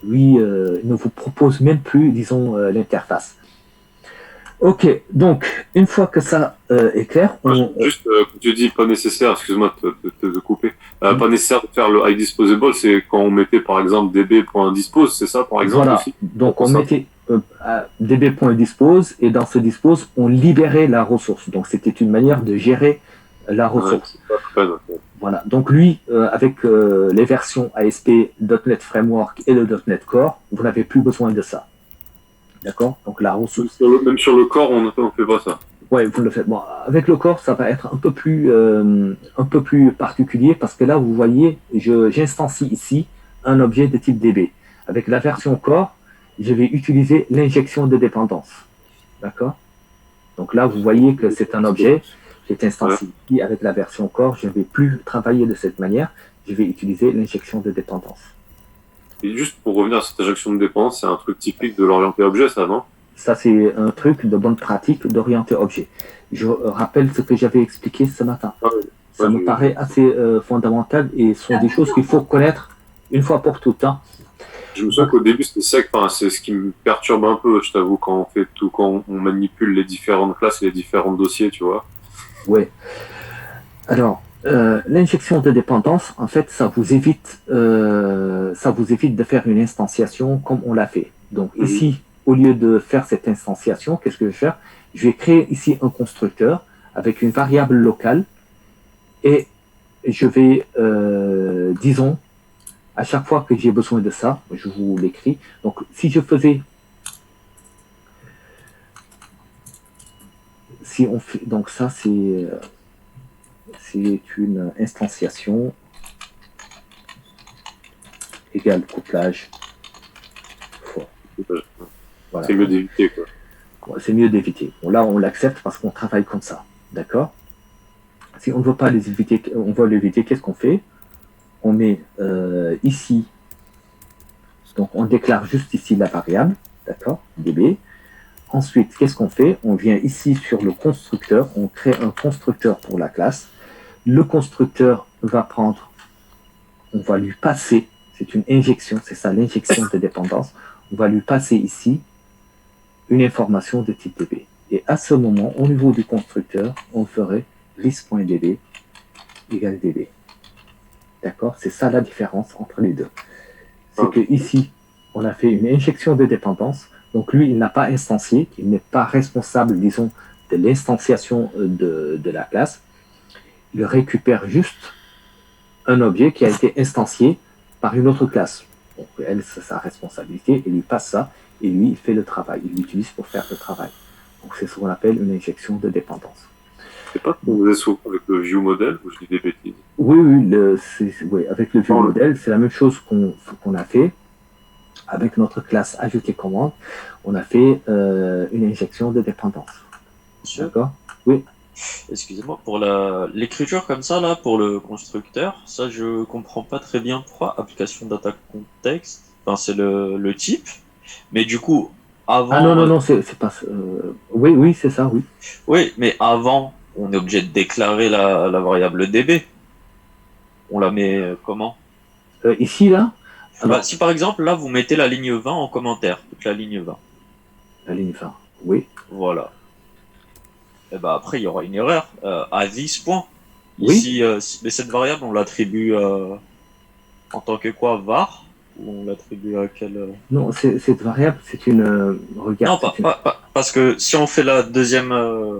lui ne vous propose même plus, disons, l'interface. Ok, donc, une fois que ça est clair... Juste, tu dis pas nécessaire, excuse-moi de couper, pas nécessaire de faire le iDisposable, c'est quand on mettait par exemple db.dispose, c'est ça par exemple? Voilà, aussi donc on mettait db.dispose, et dans ce dispose, on libérait la ressource. Donc c'était une manière de gérer la ressource. Ouais, voilà, donc lui, avec les versions ASP.NET Framework et le .NET Core, vous n'avez plus besoin de ça. D'accord? Donc la ressource... Même sur le corps, on ne fait pas ça. Ouais, vous le faites. Bon, avec le corps, ça va être un peu plus particulier, parce que là, vous voyez, j'instancie ici un objet de type DB. Avec la version corps, je vais utiliser l'injection de dépendance. D'accord? Donc là, vous voyez que c'est un objet qui est instancié. Ouais. Avec la version corps, je ne vais plus travailler de cette manière. Je vais utiliser l'injection de dépendance. Et juste pour revenir à cette injection de dépendance, c'est un truc typique de l'orienté objet, ça, non? Ça, c'est un truc de bonne pratique d'orienté objet. Je rappelle ce que j'avais expliqué ce matin. Ah oui. Ça me paraît assez fondamental, et ce sont des choses qu'il faut connaître une fois pour toutes. Hein. Je me souviens qu'au début, c'était sec. Enfin, c'est ce qui me perturbe un peu, je t'avoue, quand on manipule les différentes classes et les différents dossiers, tu vois. Oui. Alors, l'injection de dépendance, en fait, ça vous évite de faire une instantiation comme on l'a fait. Donc ici, au lieu de faire cette instantiation, qu'est-ce que je vais faire? Je vais créer ici un constructeur avec une variable locale, et je vais, disons, à chaque fois que j'ai besoin de ça, je vous l'écris. Donc si je faisais... Si on fait, donc ça, c'est une instantiation égale couplage. Voilà. C'est mieux d'éviter, quoi. C'est mieux d'éviter. Bon, là, on l'accepte parce qu'on travaille comme ça. D'accord? Si on ne veut pas les éviter, on veut l'éviter, qu'est-ce qu'on fait? On met ici Donc, on déclare juste ici la variable, d'accord, DB. Ensuite, qu'est-ce qu'on fait? On vient ici sur le constructeur, on crée un constructeur pour la classe. Le constructeur va prendre, on va lui passer, c'est une injection, c'est ça l'injection de dépendance, on va lui passer ici une information de type DB. Et à ce moment, au niveau du constructeur, on ferait list.db égale DB. D'accord? C'est ça la différence entre les deux. C'est que ici, on a fait une injection de dépendance. Donc lui, il n'a pas instancié, il n'est pas responsable, disons, de l'instanciation de la classe. Il récupère juste un objet qui a été instancié par une autre classe. Donc elle, c'est sa responsabilité, il lui passe ça, et lui, il fait le travail. Il l'utilise pour faire le travail. Donc c'est ce qu'on appelle une injection de dépendance. C'est pas qu'on faisait souvent avec le view model ou je dis des bêtises? Oui, avec le view model, c'est la même chose qu'on a fait. Avec notre classe ajouter commande, on a fait une injection de dépendance. Monsieur, D'accord? Oui. excusez-moi, pour l'écriture comme ça, là, pour le constructeur, ça, je comprends pas très bien pourquoi application data context, enfin, c'est le type, mais du coup, avant... Ah non, c'est pas... oui, c'est ça, oui. Oui, mais avant, on est obligé de déclarer la variable DB. On la met comment? Ici, là? Alors, Bah, si par exemple, là, vous mettez la ligne 20 en commentaire, toute la ligne 20. la ligne 20, oui. Voilà. Et bah après, il y aura une erreur. À 10 points. Oui. Ici, mais cette variable, on l'attribue en tant que quoi? Var? Ou on l'attribue à quelle... Non, cette variable, c'est une... regarde. Non, parce que si on fait la deuxième,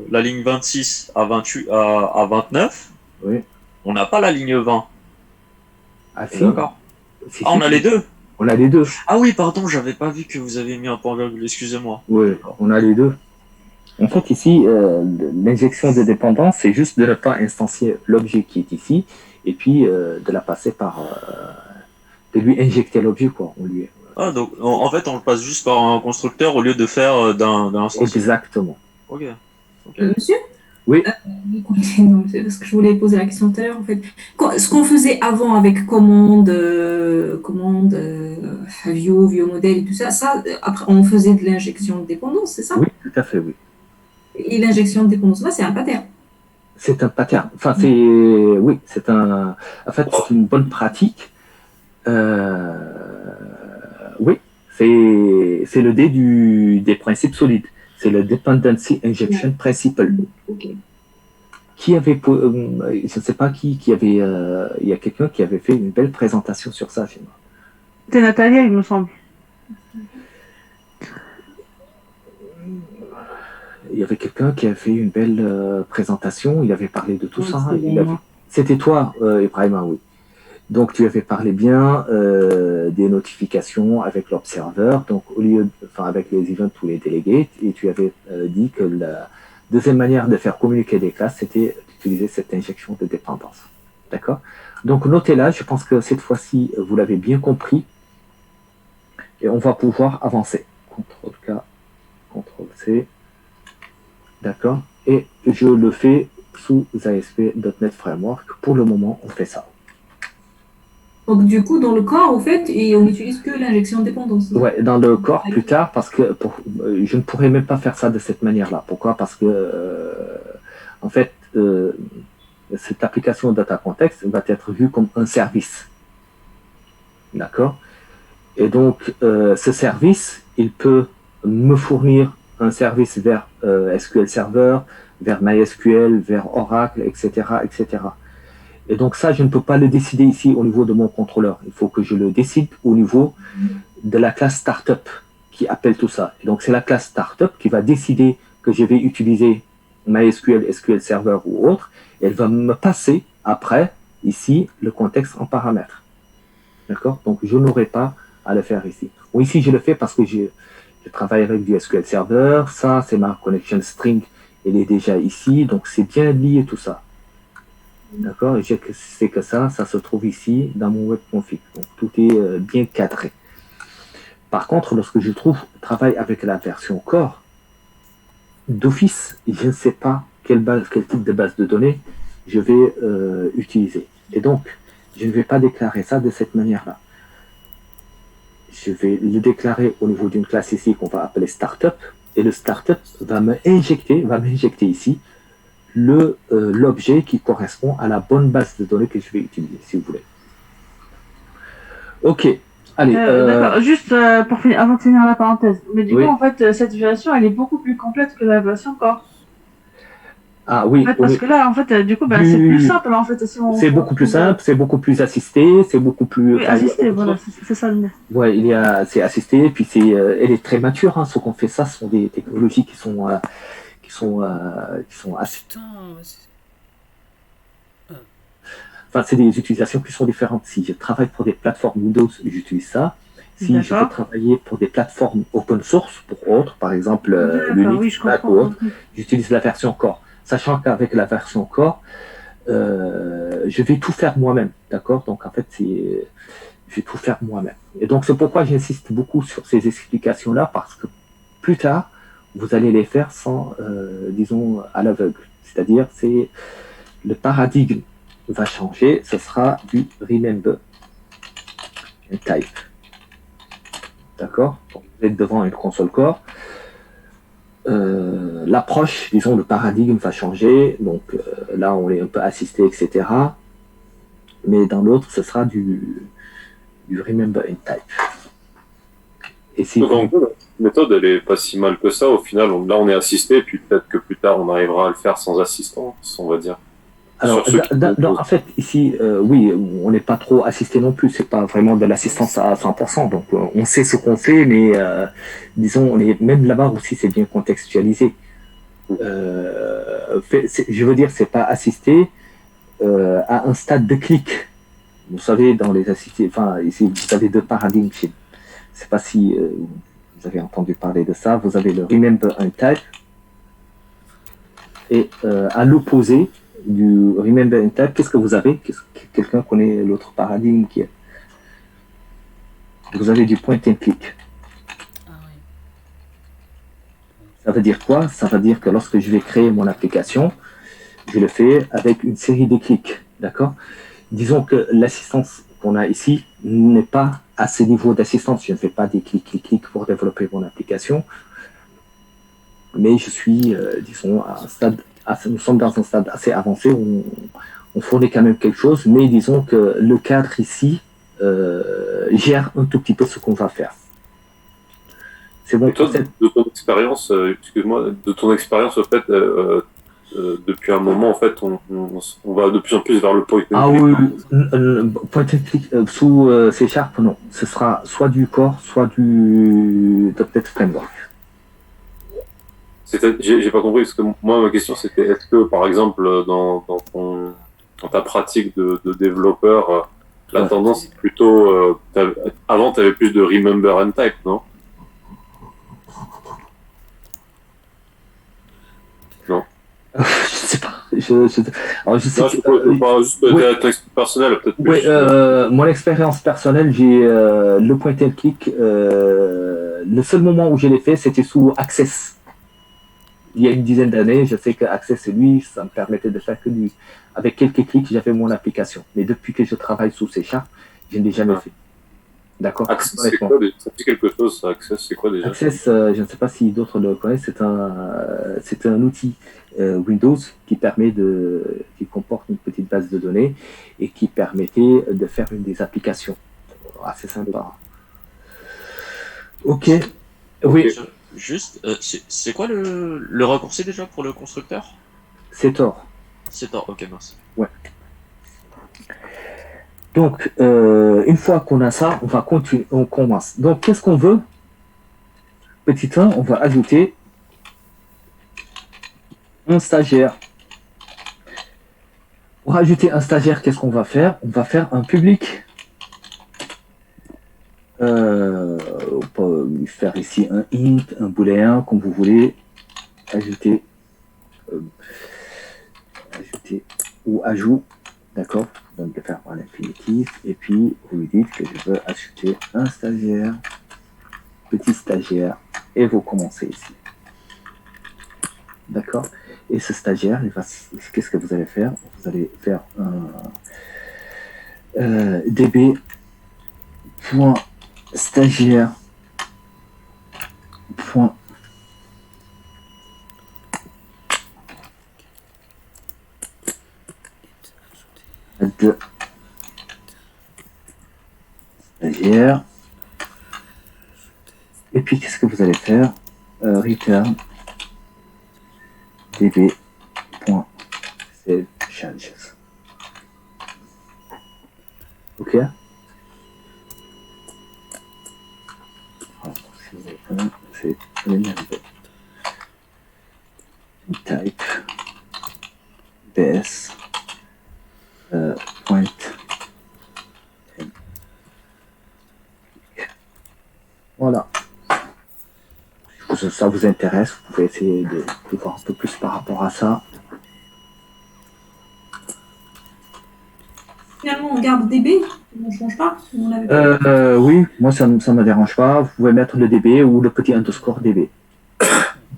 la ligne 26 à 28, à 29, Oui. on n'a pas la ligne 20. Ah, si. D'accord. Si, Ah, on a les deux. On a les deux. Ah oui, pardon, j'avais pas vu que vous avez mis un point virgule, excusez-moi. Oui, on a les deux. En fait, ici, l'injection de dépendance, c'est juste de ne pas instancier l'objet qui est ici, et puis de la passer par... de lui injecter l'objet, quoi. On lui... Ah, donc, en fait, on le passe juste par un constructeur au lieu de faire d'un instance. Exactement. Ok. Monsieur? Oui. Non, c'est parce que je voulais poser la question tout à l'heure, en fait. Ce qu'on faisait avant avec commande, view modèle et tout ça, après, on faisait de l'injection de dépendance, c'est ça? Oui, tout à fait, oui. Et l'injection de dépendance, là, c'est un pattern. C'est un pattern. Enfin, c'est... Oui, c'est un... En fait, c'est une bonne pratique. Oui, c'est le D des principes solides. C'est le Dependency Injection Principle. Okay. Qui avait... je ne sais pas qui avait... il y a quelqu'un qui avait fait une belle présentation sur ça chez moi. C'était Natalia, il me semble. Il y avait quelqu'un qui avait fait une belle présentation, il avait parlé de tout ça. C'était toi, Ibrahima, oui. Donc tu avais parlé bien des notifications avec l'observeur, donc au lieu, avec les events ou les délégués, et tu avais dit que la deuxième manière de faire communiquer des classes, c'était d'utiliser cette injection de dépendance. D'accord? Donc notez-la, je pense que cette fois-ci, vous l'avez bien compris, et on va pouvoir avancer. CTRL-K, CTRL-C. D'accord? Et je le fais sous ASP.NET Framework. Pour le moment, on fait ça. Donc, du coup, dans le corps, au fait, et on n'utilise que l'injection de dépendance. Ouais, dans le corps, plus tard, parce que je ne pourrais même pas faire ça de cette manière-là. Pourquoi? Parce que, en fait, cette application Data Context va être vue comme un service. D'accord? Et donc, ce service, il peut me fournir un service vers SQL Server, vers MySQL, vers Oracle, etc., etc. Et donc ça, je ne peux pas le décider ici au niveau de mon contrôleur. Il faut que je le décide au niveau de la classe Startup qui appelle tout ça. Et donc c'est la classe Startup qui va décider que je vais utiliser MySQL, SQL Server ou autre. Et elle va me passer après, ici, le contexte en paramètres. D'accord? Donc je n'aurai pas à le faire ici. Bon, ici, je le fais parce que je travaille avec du SQL Server. Ça, c'est ma connection string. Elle est déjà ici. Donc c'est bien lié tout ça. D'accord, et je sais que ça se trouve ici dans mon web config. Donc tout est bien cadré. Par contre, lorsque je travaille avec la version core d'Office, je ne sais pas quel type de base de données je vais utiliser. Et donc, je ne vais pas déclarer ça de cette manière-là. je vais le déclarer au niveau d'une classe ici qu'on va appeler startup, et le startup va m'injecter ici l'objet qui correspond à la bonne base de données que je vais utiliser, si vous voulez. Ok, allez. D'accord, juste pour finir, avant de finir la parenthèse. Mais du Oui. coup, en fait, cette version, elle est beaucoup plus complète que la version corps. Ah oui, En fait, parce que là, en fait, du coup, bah, c'est plus simple, en fait. Si on, c'est beaucoup plus simple, c'est beaucoup plus assisté, c'est beaucoup plus. Oui, assisté, voilà, c'est ça le mot. Ouais, c'est assisté, puis elle est très mature. Hein, ce qu'on fait, ça, ce sont des technologies qui sont assez. Putain, Enfin, c'est des utilisations qui sont différentes. Si je travaille pour des plateformes Windows, j'utilise ça. Si je veux travailler pour des plateformes open source, pour autres, par exemple Linux, Mac ou autre, j'utilise la version Core. Sachant qu'avec la version Core, je vais tout faire moi-même, d'accord? Donc en fait, je vais tout faire moi-même. Et donc c'est pourquoi j'insiste beaucoup sur ces explications-là, parce que plus tard, vous allez les faire sans, disons, à l'aveugle. C'est-à-dire, c'est le paradigme va changer, ce sera du remember and type. D'accord? Vous êtes devant une console Core. L'approche, disons, le paradigme va changer. Donc là, on est un peu assisté, etc. Mais dans l'autre, ce sera du remember and type. Et si donc, en gros, la méthode, elle est pas si mal que ça. Au final, là, on est assisté, et puis peut-être que plus tard, on arrivera à le faire sans assistance, on va dire. Alors, en fait, ici, oui, on n'est pas trop assisté non plus. C'est pas vraiment de l'assistance à 100%. Donc, on sait ce qu'on fait, mais disons, même là-bas aussi, c'est bien contextualisé. Je veux dire, c'est pas assisté à un stade de clic. Vous savez, dans les assistés, enfin, ici, vous avez deux paradigmes. Je ne sais pas si vous avez entendu parler de ça. Vous avez le remember and type, et à l'opposé du remember and type, qu'est-ce que vous avez? Quelqu'un connaît l'autre paradigme qui est... Vous avez du point and click. Ça veut dire quoi? Ça veut dire que lorsque je vais créer mon application, je le fais avec une série de clics, d'accord? Disons que l'assistance qu'on a ici n'est pas à ce niveau d'assistance. Je ne fais pas des clics pour développer mon application, mais je suis, disons, à un stade... nous sommes dans un stade assez avancé où on fournit quand même quelque chose, mais disons que le cadre ici gère un tout petit peu ce qu'on va faire. C'est bon. Et toi, de ton expérience, excuse-moi, de ton expérience, au fait, depuis un moment, en fait, on va de plus en plus vers le point and click. Ah oui, point and click sous C#, non. Ce sera soit du Core, soit du .NET Framework. J'ai pas compris, parce que moi, ma question, c'était est-ce que, par exemple, dans ta pratique de développeur, la tendance est plutôt... avant, tu avais plus de remember and type, non? Non. Je sais pas. Alors, je sais non, juste ton expérience personnelle, peut-être plus. Oui, mon expérience personnelle, j'ai le point and click. Le seul moment où je l'ai fait, c'était sous Access. Il y a une dizaine d'années, je sais que Access, lui, ça me permettait de faire que avec quelques clics, j'avais mon application. Mais depuis que je travaille sous C#, je ne l'ai jamais fait. D'accord. Access, c'est quoi? Ça dit quelque chose, ça, Access, c'est quoi déjà? Access, je ne sais pas si d'autres le connaissent, c'est un outil Windows qui comporte une petite base de données et qui permettait de faire des applications. Assez sympa. Ok. Oui. Juste, c'est quoi le raccourci déjà pour le constructeur? C'est Tor. C'est Tor, ok, merci. Ouais. Donc, une fois qu'on a ça, on va continuer, on commence. Donc, qu'est-ce qu'on veut? Petit 1, on va ajouter un stagiaire. Pour ajouter un stagiaire, qu'est-ce qu'on va faire? On va faire un public. On peut lui faire ici un int, un booléen, comme vous voulez. Ajouter ou ajout. D'accord? Donc, le faire par l'infinitif. Et puis, vous lui dites que je veux ajouter un stagiaire, petit stagiaire, et vous commencez ici. D'accord? Et ce stagiaire, qu'est-ce que vous allez faire? Vous allez faire un db.add stagiaire point add stagiaire. Et puis qu'est-ce que vous allez faire? Return db.save changes. Ok. Alors, si vous avez fait, c'est type bs point. Voilà. Si ça vous intéresse, vous pouvez essayer de voir un peu plus par rapport à ça. Finalement, on garde DB, on ne change pas. On avait... Oui, moi ça ne me dérange pas. Vous pouvez mettre le DB ou le petit underscore DB. Si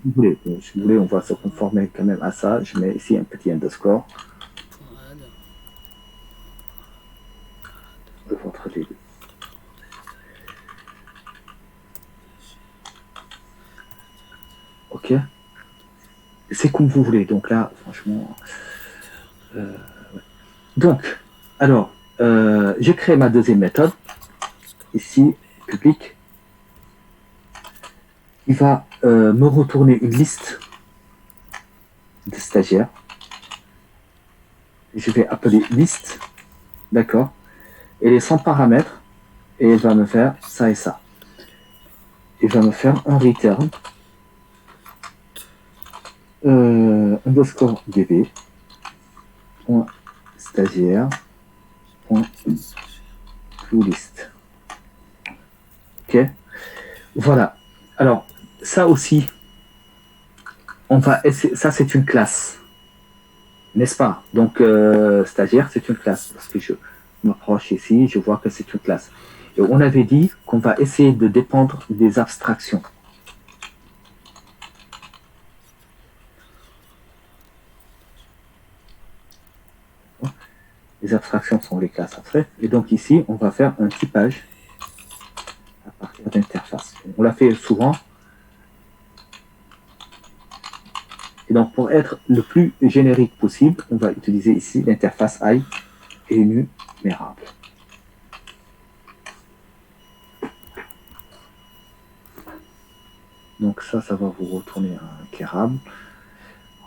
vous voulez, on va se conformer quand même à ça. Je mets ici un petit underscore de votre DB. Ok. C'est comme vous voulez. Donc là, franchement. Ouais. Donc, alors, je crée ma deuxième méthode. Ici, public. Il va me retourner une liste de stagiaires. Je vais appeler liste. D'accord. Elle est sans paramètres. Et elle va me faire ça et ça. Il va me faire un return. Underscore db. Point stagiaire. Point list. Ok. Voilà. Alors, ça aussi, on va essayer, ça c'est une classe, n'est-ce pas? Donc, stagiaire, c'est une classe, parce que je m'approche ici, je vois que c'est une classe. Et on avait dit qu'on va essayer de dépendre des abstractions. Les abstractions sont les classes abstraites. Et donc ici, on va faire un typage à partir d'interface. On l'a fait souvent. Et donc, pour être le plus générique possible, on va utiliser ici l'interface I énumérable. Donc ça va vous retourner un kérable.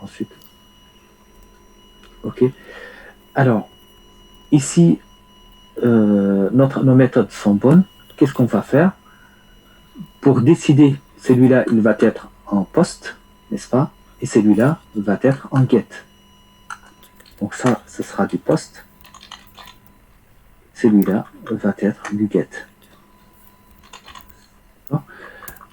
Ensuite, ok. Alors, ici, nos méthodes sont bonnes. Qu'est-ce qu'on va faire? Pour décider, celui-là, il va être en post, n'est-ce pas? Et celui-là, il va être en get. Donc ça, ce sera du post. Celui-là va être du get.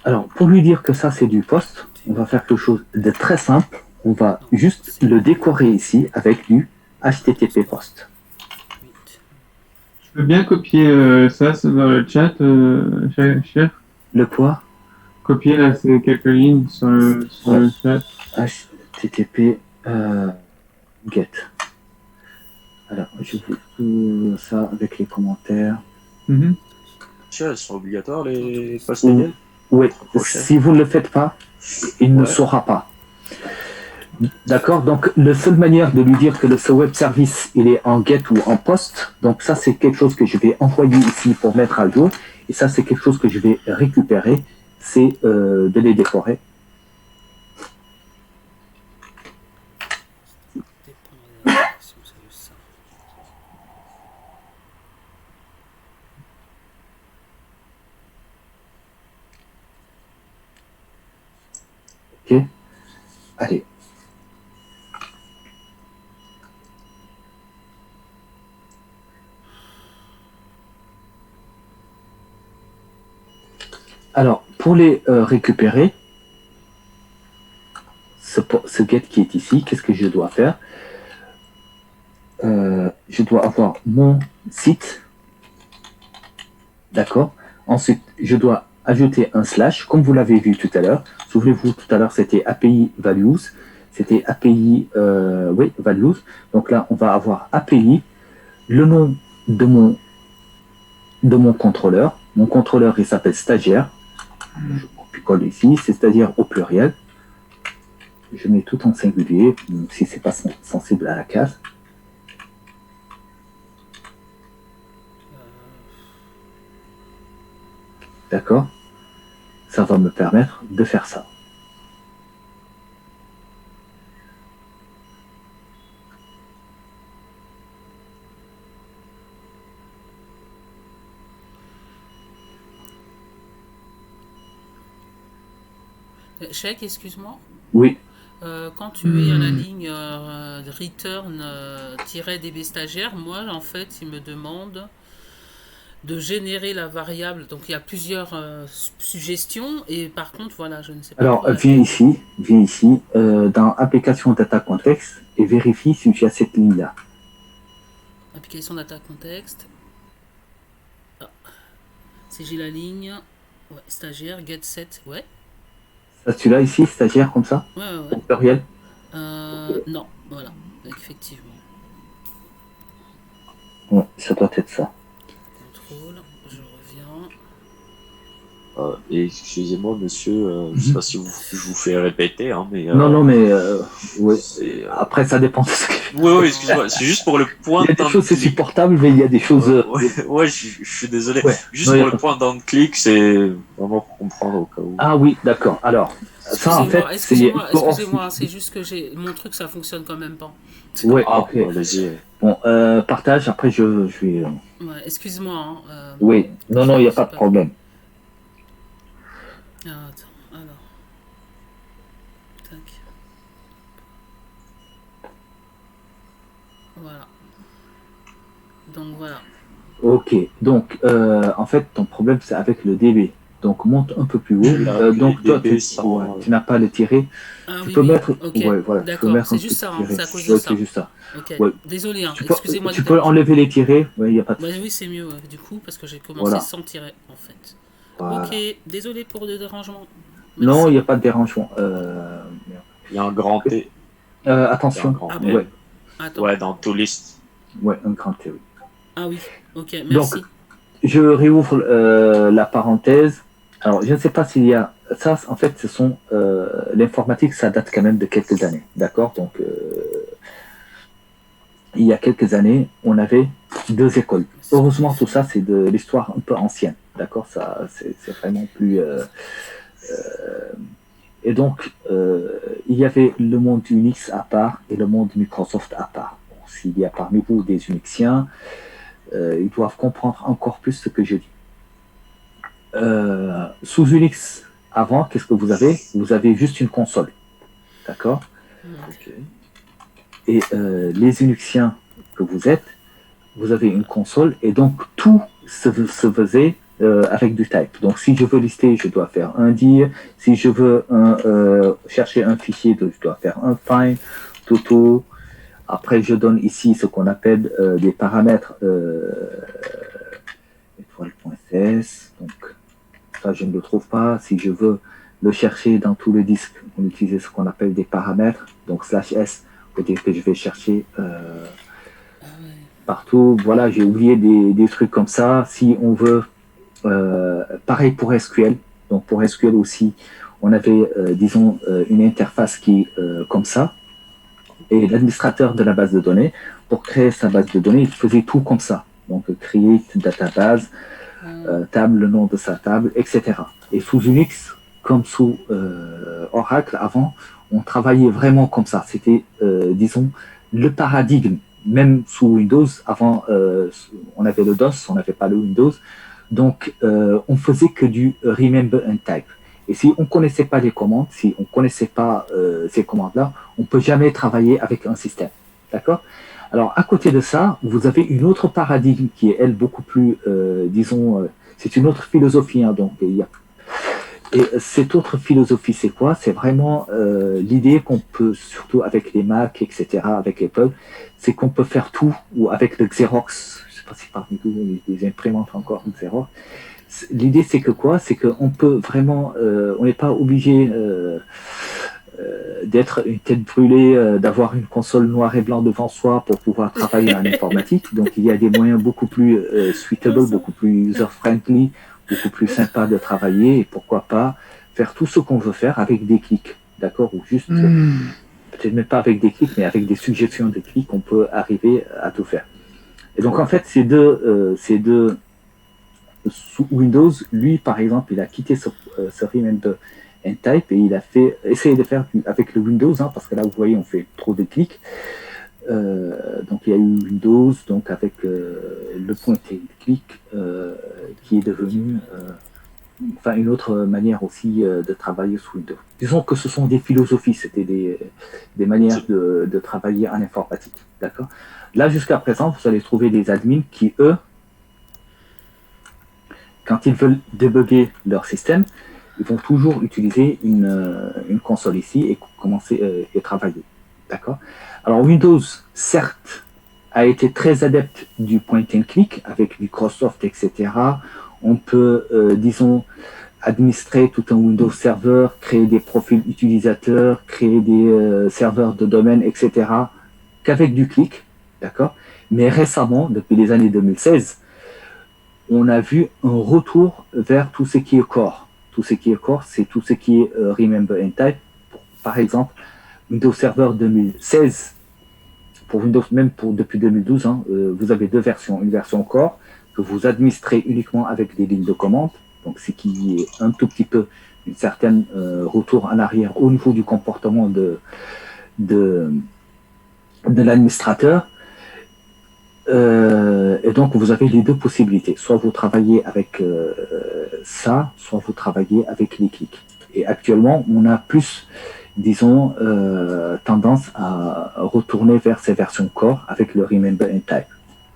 Alors, pour lui dire que ça, c'est du post, on va faire quelque chose de très simple. On va juste le décorer ici avec du HTTP post. Je peux bien copier ça, c'est dans le chat, cher. Le quoi? Copier là, ces quelques lignes sur le chat. HTTP get. Alors, je vous ça avec les commentaires. Elles sont obligatoires, les post get? Oui, si vous ne le faites pas, il ne saura pas. D'accord, donc la seule manière de lui dire que ce web service il est en get ou en post, donc ça c'est quelque chose que je vais envoyer ici pour mettre à jour, et ça c'est quelque chose que je vais récupérer, c'est de les décorer. Ok, allez. Alors, pour les récupérer, ce get qui est ici, qu'est-ce que je dois faire? Je dois avoir mon site, d'accord? Ensuite, je dois ajouter un slash, comme vous l'avez vu tout à l'heure. Souvenez-vous, tout à l'heure, c'était API values, c'était API values. Donc là, on va avoir API, le nom de mon contrôleur, Mon contrôleur, il s'appelle stagiaire. Je copie-colle ici, c'est stagiaire au pluriel. Je mets tout en singulier, même si c'est pas sensible à la case. D'accord? Ça va me permettre de faire ça. Cheikh, excuse-moi. Oui. Quand tu es à la ligne return -db stagiaire, moi en fait il me demande de générer la variable. Donc il y a plusieurs suggestions et par contre voilà, je ne sais pas. Alors viens ici, dans application data context et vérifie si tu as cette ligne là. Application data context. Ah. Si j'ai la ligne, ouais, stagiaire, get set, ouais. Tu l'as ici, stagiaire, comme ça? Ouais. Au pluriel? Non, voilà, effectivement. Ouais, ça doit être ça. Contrôle, je reviens. Et excusez-moi, monsieur, je sais pas si je vous fais répéter, hein, mais... Non, mais... ouais. Après, ça dépend de ce que... Oui, excusez-moi, c'est juste pour le point... Il y a des choses, c'est supportable, mais il y a des choses... Ouais, je suis désolé. Ouais. Juste pour le point down-click, c'est vraiment pour comprendre au cas où. Ah oui, d'accord. Alors, ça, en fait, excusez-moi, c'est juste que mon truc, ça fonctionne quand même pas. Ouais, ok. Vas-y. Bon, partage, après, je vais... Ouais, excuse-moi. Oui, non, il n'y a pas de problème. Attends, alors. Tac. Voilà. Donc voilà. Ok, donc en fait ton problème c'est avec le DB. Donc monte un peu plus haut. Donc toi tu n'as pas le tiré. Tu peux mettre. Okay. Ouais, voilà. D'accord, c'est juste ça. C'est à cause de ça. C'est juste ça. Ok. Ouais. Désolé, excusez-moi. Tu peux enlever les tirés. Ouais, y a pas de... oui, c'est mieux du coup parce que j'ai commencé sans tirer en fait. Voilà. Ok, désolé pour le dérangement. Merci. Non, il n'y a pas de dérangement. Il y a un grand T. Attention. Ouais. Ouais, dans To List. Ouais, un grand T. Oui. Ah oui, ok, merci. Donc, je réouvre la parenthèse. Alors, je ne sais pas s'il y a... Ça, en fait, ce sont... l'informatique, ça date quand même de quelques années. D'accord? Donc, il y a quelques années, on avait 2 écoles. Heureusement, tout ça, c'est de l'histoire un peu ancienne. D'accord? Ça, c'est vraiment plus... Et donc, il y avait le monde Unix à part et le monde Microsoft à part. Bon, s'il y a parmi vous des Unixiens, ils doivent comprendre encore plus ce que je dis. Sous Unix, avant, qu'est-ce que vous avez? Vous avez juste une console. D'accord? Okay. Et les Unixiens que vous êtes, vous avez une console et donc tout se faisait avec du type. Donc si je veux lister, je dois faire un dir. Si je veux chercher un fichier, je dois faire un find, toto. Après, je donne ici ce qu'on appelle des paramètres étoile.cs. Donc ça, je ne le trouve pas. Si je veux le chercher dans tout le disque, on utilise ce qu'on appelle des paramètres. Donc /s, pour dire que je vais chercher partout. Voilà, j'ai oublié des trucs comme ça. Si on veut pareil pour SQL. Donc pour SQL aussi, on avait, disons, une interface qui est comme ça. Et l'administrateur de la base de données, pour créer sa base de données, il faisait tout comme ça. Donc create database, table, le nom de sa table, etc. Et sous Unix, comme sous Oracle avant, on travaillait vraiment comme ça. C'était, disons, le paradigme. Même sous Windows, avant, on avait le DOS, on n'avait pas le Windows. Donc, on faisait que du remember and type. Et si on ne connaissait pas les commandes, si on ne connaissait pas ces commandes-là, on ne peut jamais travailler avec un système. D'accord? Alors, à côté de ça, vous avez une autre paradigme qui est, elle, beaucoup plus, disons, c'est une autre philosophie. Hein, donc, et cette autre philosophie, c'est quoi? C'est vraiment l'idée qu'on peut, surtout avec les Mac, etc., avec Apple, c'est qu'on peut faire tout, ou avec le Xerox, je ne sais pas si parmi vous, les imprimantes encore Xerox. L'idée, c'est que quoi? C'est qu'on peut vraiment, on n'est pas obligé d'être une tête brûlée, d'avoir une console noir et blanc devant soi pour pouvoir travailler en informatique. Donc, il y a des moyens beaucoup plus suitable, beaucoup plus user-friendly beaucoup plus sympa de travailler, et pourquoi pas faire tout ce qu'on veut faire avec des clics, d'accord, ou juste, peut-être même pas avec des clics, mais avec des suggestions de clics, on peut arriver à tout faire. Et donc en fait, ces deux sous Windows, lui par exemple, il a quitté ce Remember and Type et il a essayé de faire avec le Windows, hein, parce que là vous voyez on fait trop de clics. Donc il y a eu Windows, donc avec le point and click qui est devenu une autre manière aussi de travailler sous Windows. Disons que ce sont des philosophies, c'était des manières de travailler en informatique, d'accord. Là jusqu'à présent, vous allez trouver des admins qui eux, quand ils veulent débugger leur système, ils vont toujours utiliser une console ici et commencer et travailler, d'accord. Alors Windows, certes, a été très adepte du point and click avec Microsoft, etc. On peut, disons, administrer tout un Windows Server, créer des profils utilisateurs, créer des serveurs de domaine, etc. qu'avec du clic, d'accord. Mais récemment, depuis les années 2016, on a vu un retour vers tout ce qui est core. Tout ce qui est core, c'est tout ce qui est Remember and Type. Par exemple, Windows Server 2016, pour Windows, même depuis 2012, hein, vous avez deux versions. Une version core que vous administrez uniquement avec des lignes de commande, donc ce qui est un tout petit peu une certaine retour en arrière au niveau du comportement de l'administrateur. Et donc vous avez les deux possibilités. Soit vous travaillez avec ça, soit vous travaillez avec les clics. Et actuellement, on a plus, disons, tendance à retourner vers ces versions core avec le Remember and Type.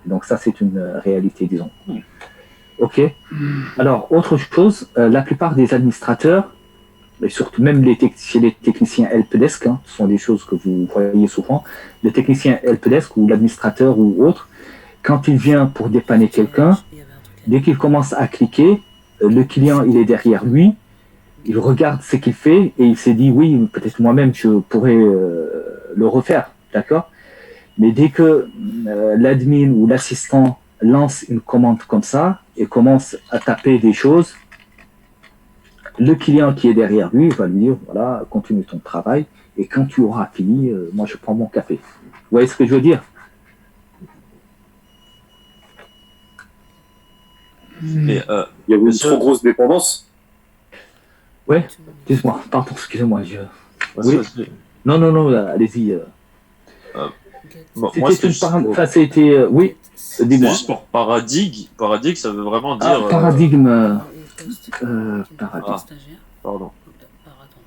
Donc ça, c'est une réalité, disons. Ok. Alors, autre chose, la plupart des administrateurs, et surtout même chez les techniciens helpdesk, hein, ce sont des choses que vous voyez souvent, les techniciens helpdesk ou l'administrateur ou autre, quand il vient pour dépanner quelqu'un, dès qu'il commence à cliquer, le client, il est derrière lui, il regarde ce qu'il fait et il s'est dit oui, peut-être moi-même je pourrais le refaire, d'accord. Mais dès que l'admin ou l'assistant lance une commande comme ça et commence à taper des choses, le client qui est derrière lui va lui dire voilà, continue ton travail et quand tu auras fini, moi je prends mon café. Vous voyez ce que je veux dire? Il y avait une trop grosse dépendance. Ouais, dis-moi, pardon, excusez-moi. Oui. Non, allez-y. C'était oui, dis-moi. Juste pour paradigme, ça veut vraiment dire. Paradigme. Pardon.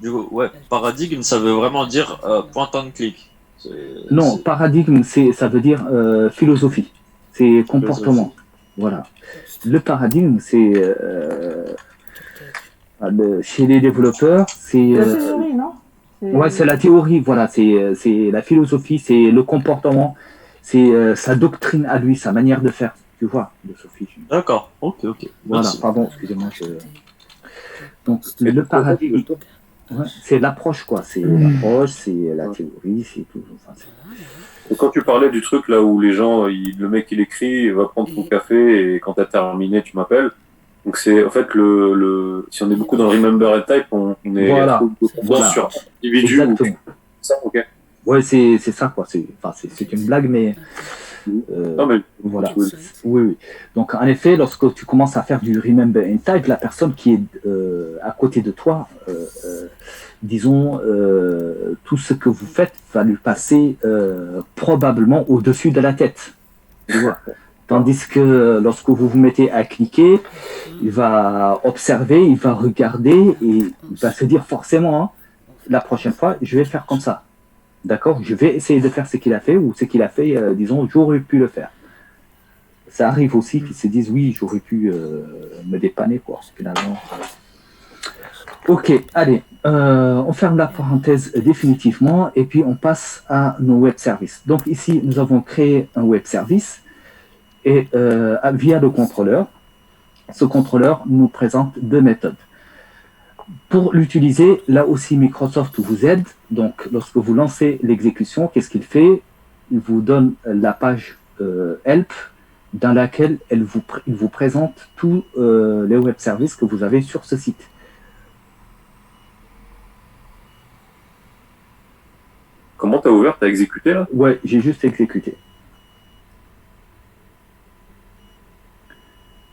Du coup, ouais, paradigme, ça veut vraiment dire point and click. Non, paradigme, ça veut dire philosophie. C'est comportement. Voilà. Le paradigme, c'est chez les développeurs, c'est la théorie, non? Ouais, c'est la théorie, voilà, c'est la philosophie, c'est le comportement, c'est sa doctrine à lui, sa manière de faire, tu vois, de Sophie. D'accord, ok. Voilà, pardon, excusez-moi. Donc, le paradigme, ouais, c'est l'approche, quoi, c'est l'approche, c'est la théorie, c'est tout. Enfin, et quand tu parlais du truc là où les gens, le mec il écrit, il va prendre ton café et quand t'as terminé, tu m'appelles. Donc c'est en fait si on est beaucoup dans le Remember and Type, on est voilà. sur individu. Exactement. Ça, ok. Ouais, c'est ça quoi. C'est une blague, mais non, mais voilà. Oui. Donc en effet, lorsque tu commences à faire du Remember and Type, la personne qui est à côté de toi, disons, tout ce que vous faites va lui passer probablement au-dessus de la tête. Tu vois. Tandis que lorsque vous vous mettez à cliquer, il va observer, il va regarder et il va se dire forcément, hein, la prochaine fois, je vais faire comme ça. D'accord? Je vais essayer de faire ce qu'il a fait ou ce qu'il a fait, disons, j'aurais pu le faire. Ça arrive aussi qu'ils se disent, oui, j'aurais pu me dépanner, quoi, finalement. Ok, allez, on ferme la parenthèse définitivement et puis on passe à nos web services. Donc ici, nous avons créé un web service. Et via le contrôleur, ce contrôleur nous présente deux méthodes. Pour l'utiliser, là aussi Microsoft vous aide. Donc lorsque vous lancez l'exécution, qu'est-ce qu'il fait? Il vous donne la page help dans laquelle il vous présente tous les web services que vous avez sur ce site. Comment t'as ouvert? T'as exécuté là? Ouais, j'ai juste exécuté.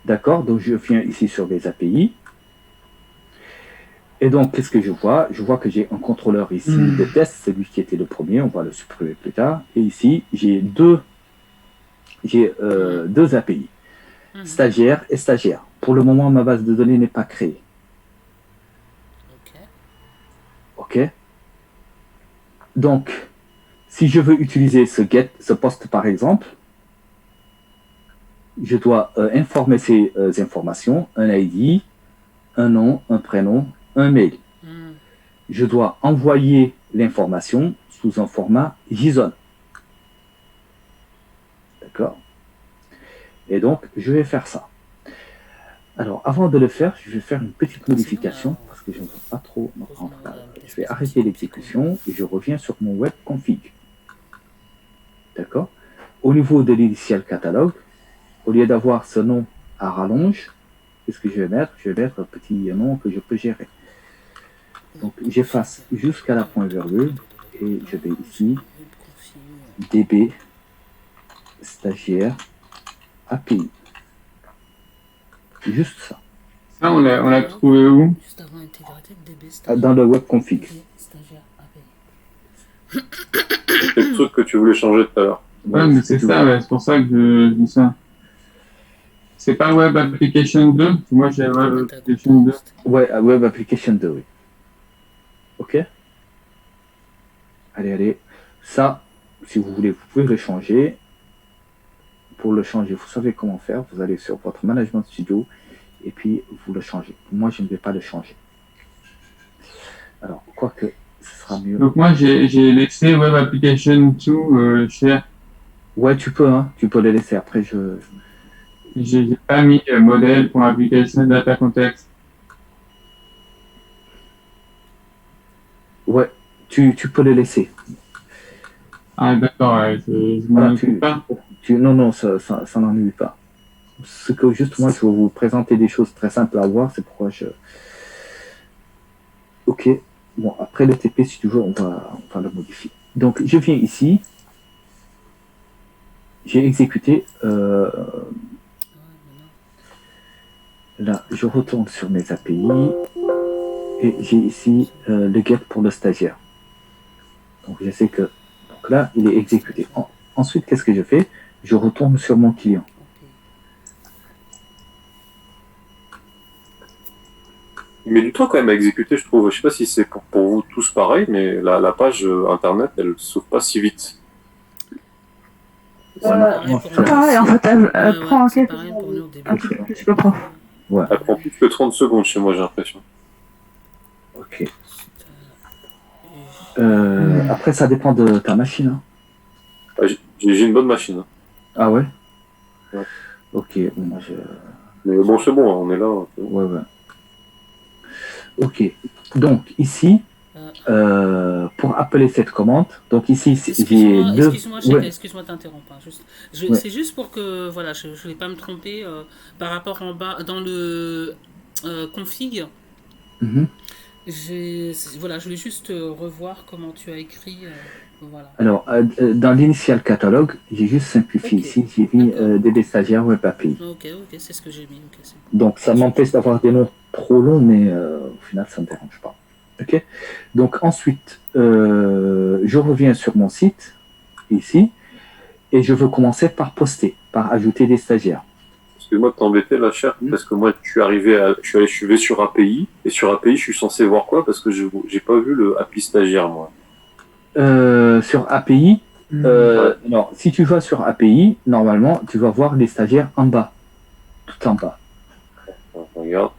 D'accord, donc je viens ici sur les API. Et donc, qu'est-ce que je vois? Je vois que j'ai un contrôleur ici de test, celui qui était le premier, on va le supprimer plus tard. Et ici, j'ai deux API, stagiaire et stagiaire. Pour le moment, ma base de données n'est pas créée. OK. Donc, si je veux utiliser ce poste par exemple, je dois informer ces informations, un ID, un nom, un prénom, un mail. Je dois envoyer l'information sous un format JSON. D'accord? Et donc, je vais faire ça. Alors, avant de le faire, je vais faire une petite modification parce que je ne veux pas trop me prendre. Je vais arrêter l'exécution et je reviens sur mon web config. D'accord? Au niveau de l'initial catalogue, au lieu d'avoir ce nom à rallonge, qu'est-ce que je vais mettre? Je vais mettre un petit nom que je peux gérer. Donc, j'efface jusqu'à la point virgule et je vais ici DB stagiaire API. Juste ça. Ça, on l'a trouvé où? Dans le web config. C'est le truc que tu voulais changer tout à l'heure. Ouais, mais c'est ça, ouais, c'est pour ça que je dis ça. C'est pas Web Application 2? Moi, j'ai Web Application 2. Ouais, Web Application 2, oui. OK? Allez. Ça, si vous voulez, vous pouvez le changer. Pour le changer, vous savez comment faire. Vous allez sur votre Management Studio et puis vous le changez. Moi, je ne vais pas le changer. Alors, quoique, ce sera mieux. Donc moi, j'ai laissé Web Application 2 cher. Ouais, tu peux le laisser. Après, J'ai pas mis modèle pour application data context. Ouais, tu peux le laisser. Ah d'accord, ouais, je m'en occupe pas. Non, ça n'ennuie pas. Ce que juste moi, je vais vous présenter des choses très simples à voir, c'est pourquoi je... OK. Bon, après le TP, si tu veux, on va le modifier. Donc, je viens ici. J'ai exécuté... Là, je retourne sur mes API. Et j'ai ici le get pour le stagiaire. Donc, je sais que... Donc là, il est exécuté. Ensuite, qu'est-ce que je fais? Je retourne sur mon client. Il met du temps quand même à exécuter, je trouve. Je sais pas si c'est pour vous tous pareil, mais la page internet, elle s'ouvre pas si vite. Pareil, en fait, elle prend un petit peu plus que prof. Ouais. Elle prend plus que 30 secondes chez moi, j'ai l'impression. OK. Après, ça dépend de ta machine. Hein. Ah, j'ai une bonne machine. Hein. Ah ouais? Ouais. OK. Moi, Mais bon, c'est bon, on est là. Ouais. OK. Donc, ici, pour appeler cette commande, donc ici, j'ai deux... Excuse-moi de t'interrompre. C'est juste pour que, voilà, je ne vais pas me tromper par rapport en bas, dans le config. Je voulais juste revoir comment tu as écrit. Voilà. Alors, dans l'initial catalogue, j'ai juste simplifié ici, j'ai mis DB stagiaire web API. Ok, c'est ce que j'ai mis. Okay, donc, ça m'empêche d'avoir des noms trop longs, mais au final, ça ne me dérange pas. Ok. Donc, ensuite, je reviens sur mon site, ici, et je veux commencer par poster, par ajouter des stagiaires. Excuse-moi de t'embêter là, cher, parce que moi, je suis allé sur API, et sur API, je suis censé voir quoi? Parce que j'ai pas vu le API stagiaire, moi. Sur API, non, si tu vas sur API, normalement, tu vas voir les stagiaires en bas, tout en bas. Regarde.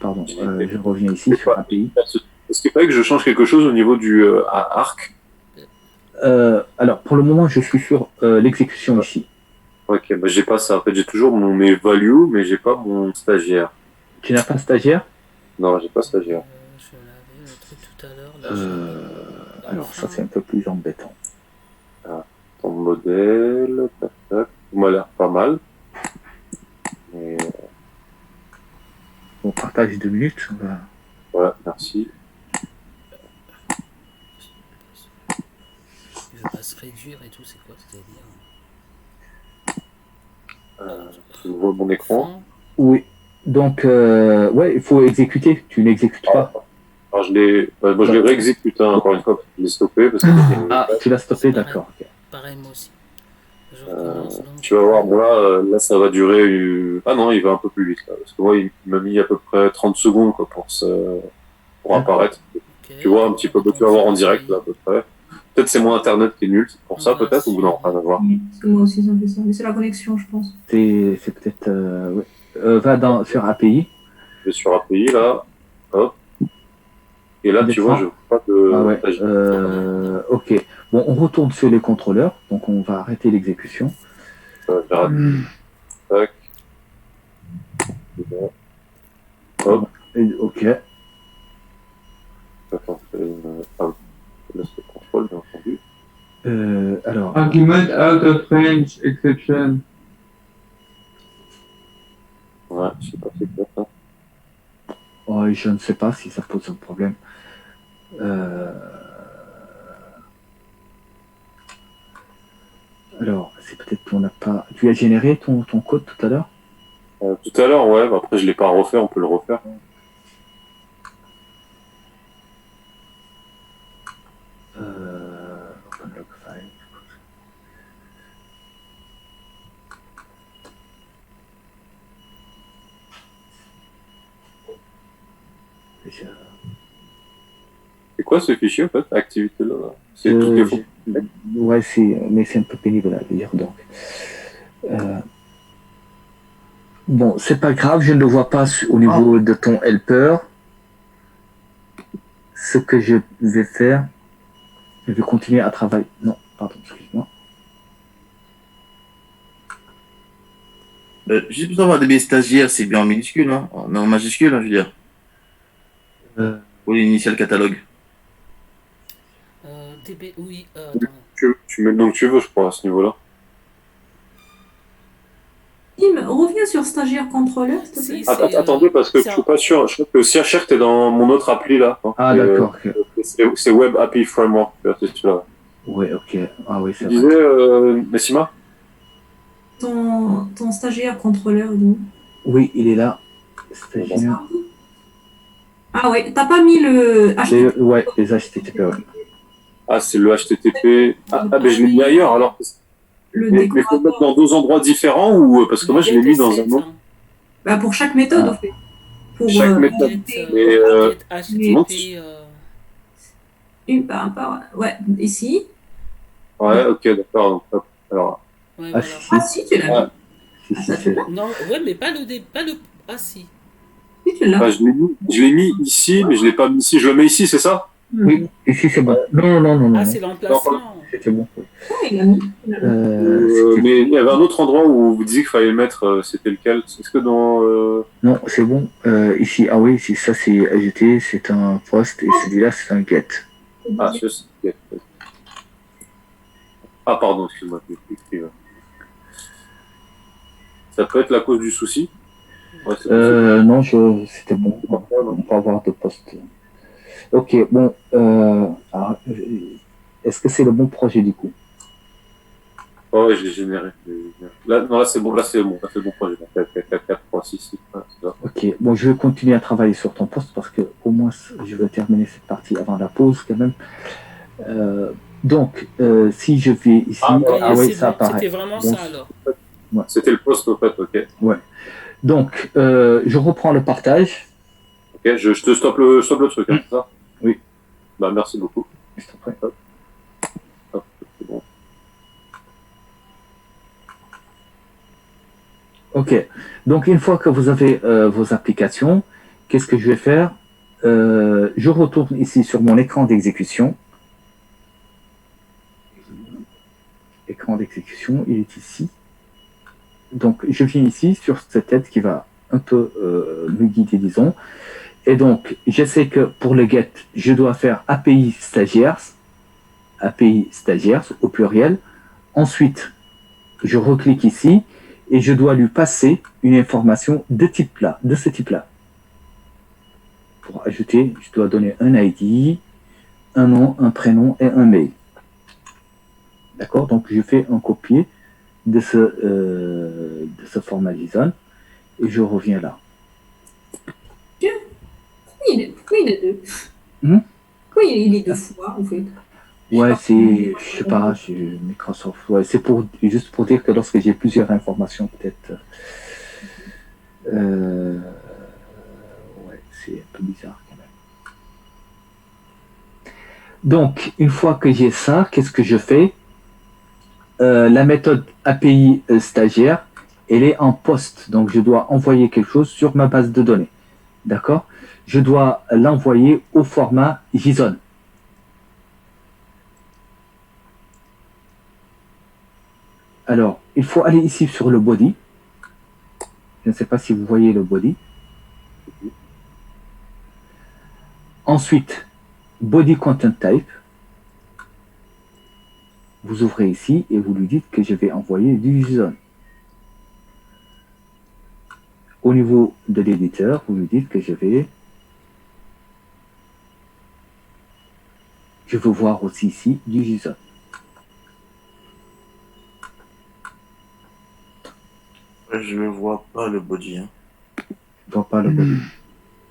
Pardon, je reviens ici sur API. Est-ce qu'il fallait que je change quelque chose au niveau du arc? Alors, pour le moment, je suis sur l'exécution ici. Ok, bah j'ai pas ça. En fait, j'ai toujours mes values, mais j'ai pas mon stagiaire. Tu n'as pas stagiaire? Non, j'ai pas stagiaire. Je l'avais tout à l'heure. Alors, ça, c'est un peu plus embêtant. Ah, ton modèle, tac, tac. Tout m'a l'air pas mal. Et... On partage 2 minutes. Voilà, merci. Il veut pas se réduire et tout, c'est quoi, c'est-à-dire Tu vois mon écran? Oui. Donc, ouais, il faut exécuter. Tu n'exécutes pas. Alors, je l'ai réexécute encore une fois parce que je l'ai stoppé. Parce que tu l'as stoppé, d'accord. Okay. Pareil, moi aussi. Tu vas voir, moi, là, ça va durer. Ah non, il va un peu plus vite, là. Parce que moi, il m'a mis à peu près 30 secondes quoi, pour apparaître. Okay. Tu vois un petit peu, tu vas voir en direct, là, à peu près. Peut-être c'est mon internet qui est nul, c'est pour ça, peut-être, ou non, rien à voir. Moi aussi, ça me fait ça. Mais c'est la connexion, je pense. C'est peut-être. Ouais. Va sur API. Je vais sur API, là. Hop. Et là, tu vois, je vois pas de. Ah ouais. Ok. Bon, on retourne sur les contrôleurs, donc on va arrêter l'exécution. Tac. Hop. Ok. Attends, laisse le contrôle, bien entendu. Alors. Argument out of range exception. Ouais, je sais pas si c'est ça. Oh, je ne sais pas si ça pose un problème. Alors, c'est peut-être qu'on n'a pas. Tu as généré ton code tout à l'heure? Tout à l'heure, ouais. Bah après, je l'ai pas refait. On peut le refaire. Open log file. C'est quoi ce fichier en fait, activité là? C'est tout est faux. Ouais, mais c'est un peu pénible à lire donc. Bon, c'est pas grave, je ne le vois pas au niveau de ton helper. Ce que je vais faire, je vais continuer à travailler. Non, pardon, excuse-moi. Juste besoin d'avoir des stagiaires, c'est bien en minuscule, hein, en majuscule, hein, je veux dire. Pour l'initial catalogue. DB, oui. Tu mets donc tu veux, je crois, à ce niveau-là. Tim, reviens sur stagiaire contrôleur, s'il te plaît. Attendez, parce que je suis pas sûr. Je crois que CHR, t'es dans mon autre appli là. Ah, d'accord. C'est Web API Framework, c'est celui-là. Ouais, ok. Ah oui, c'est vrai. Tu disais, Messima? Ton stagiaire contrôleur, nous. Oui, il est là. Stagiaire. Ah ouais, t'as pas mis le HTTP? Ouais, les HTTP, ouais. Ah, c'est le HTTP. Mais je l'ai mis ailleurs alors. Mais il faut le mettre dans 2 endroits différents ou parce que moi je l'ai mis dans un autre. Bah pour chaque méthode en fait. Pour chaque méthode. Ouais, ici. Ouais, ok, d'accord. Alors. Ouais, si tu l'as mis. Non, ouais, mais pas le. Ah si. Si tu l'as. Je l'ai mis ici, mais je l'ai pas mis ici. Je le mets ici, c'est ça? Oui, ici c'est bon. Non. Ah, c'est l'emplacement. C'était bon. Oui, il a mis. Mais il y avait un autre endroit où vous disiez qu'il fallait le mettre, c'était lequel? Est-ce que dans... Non, c'est bon. Ici, ah oui, ça c'est ajouté, c'est un post, et celui-là c'est un get. Ah, c'est get. Ah, pardon, excuse-moi, je l'ai écrit. Ça peut être la cause du souci? Ouais, non, c'était bon. On peut avoir de post. Ok, bon. Alors, est-ce que c'est le bon projet du coup? Oh, ouais, je l'ai généré. Là, c'est bon. Là, c'est le bon projet. 4, 3, 6, Ok, bon, je vais continuer à travailler sur ton poste parce que au moins je vais terminer cette partie avant la pause quand même. Donc, si je vais ici, oui, ça apparaît. C'était vraiment bon, ça alors. Ouais. C'était le poste au fait, ok. Ouais. Donc, je reprends le partage. Ok, je te stoppe le truc, hein, c'est ça? Oui. Bah, merci beaucoup. Je t'en prie. Hop, c'est bon. Ok. Donc, une fois que vous avez vos applications, qu'est-ce que je vais faire? Je retourne ici sur mon écran d'exécution. Écran d'exécution, il est ici. Donc, je viens ici sur cette tête qui va un peu me guider, disons. Et donc, je sais que pour le get, je dois faire API stagiaires au pluriel. Ensuite, je reclique ici et je dois lui passer une information de ce type-là. Pour ajouter, je dois donner un ID, un nom, un prénom et un mail. D'accord? Donc, je fais un copier de ce format JSON et je reviens là. Pourquoi il est deux? Pourquoi il est deux fois, en fait? Ouais, je sais pas, Microsoft. Ouais, c'est juste pour dire que lorsque j'ai plusieurs informations, peut-être. Ouais, c'est un peu bizarre quand même. Donc, une fois que j'ai ça, qu'est-ce que je fais? La méthode API stagiaire, elle est en poste. Donc, je dois envoyer quelque chose sur ma base de données. D'accord? Je dois l'envoyer au format JSON. Alors, il faut aller ici sur le body. Je ne sais pas si vous voyez le body. Ensuite, body content type. Vous ouvrez ici et vous lui dites que je vais envoyer du JSON. Au niveau de l'éditeur, vous lui dites que je veux voir aussi ici du JSON. Je ne vois pas le body. Hein. Je vois pas le body.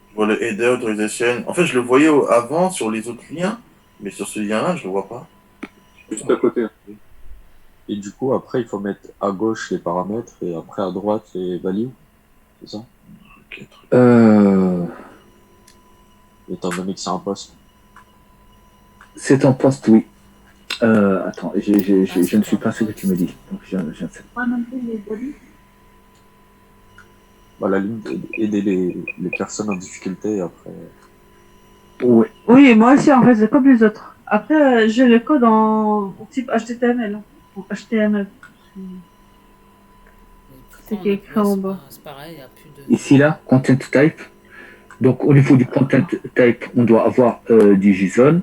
Je vois le header, authorization. En fait, je le voyais avant sur les autres liens, mais sur ce lien-là, je ne le vois pas. Juste à côté. Et du coup, après, il faut mettre à gauche les paramètres et après à droite les values. C'est ça? Okay, Étant donné que c'est un poste. C'est un poste, oui. Attends, je ne suis pas ce que tu me dis. Donc je ne sais pas. Bah, la ligne aider les personnes en difficulté après. Oui. Oui, moi aussi, en fait, c'est comme les autres. Après, j'ai le code en type HTML. Ou HTML. C'est qui est écrit en bas. C'est pareil, il n'y a plus de... Ici, là, content type. Donc, au niveau du content type, on doit avoir du JSON.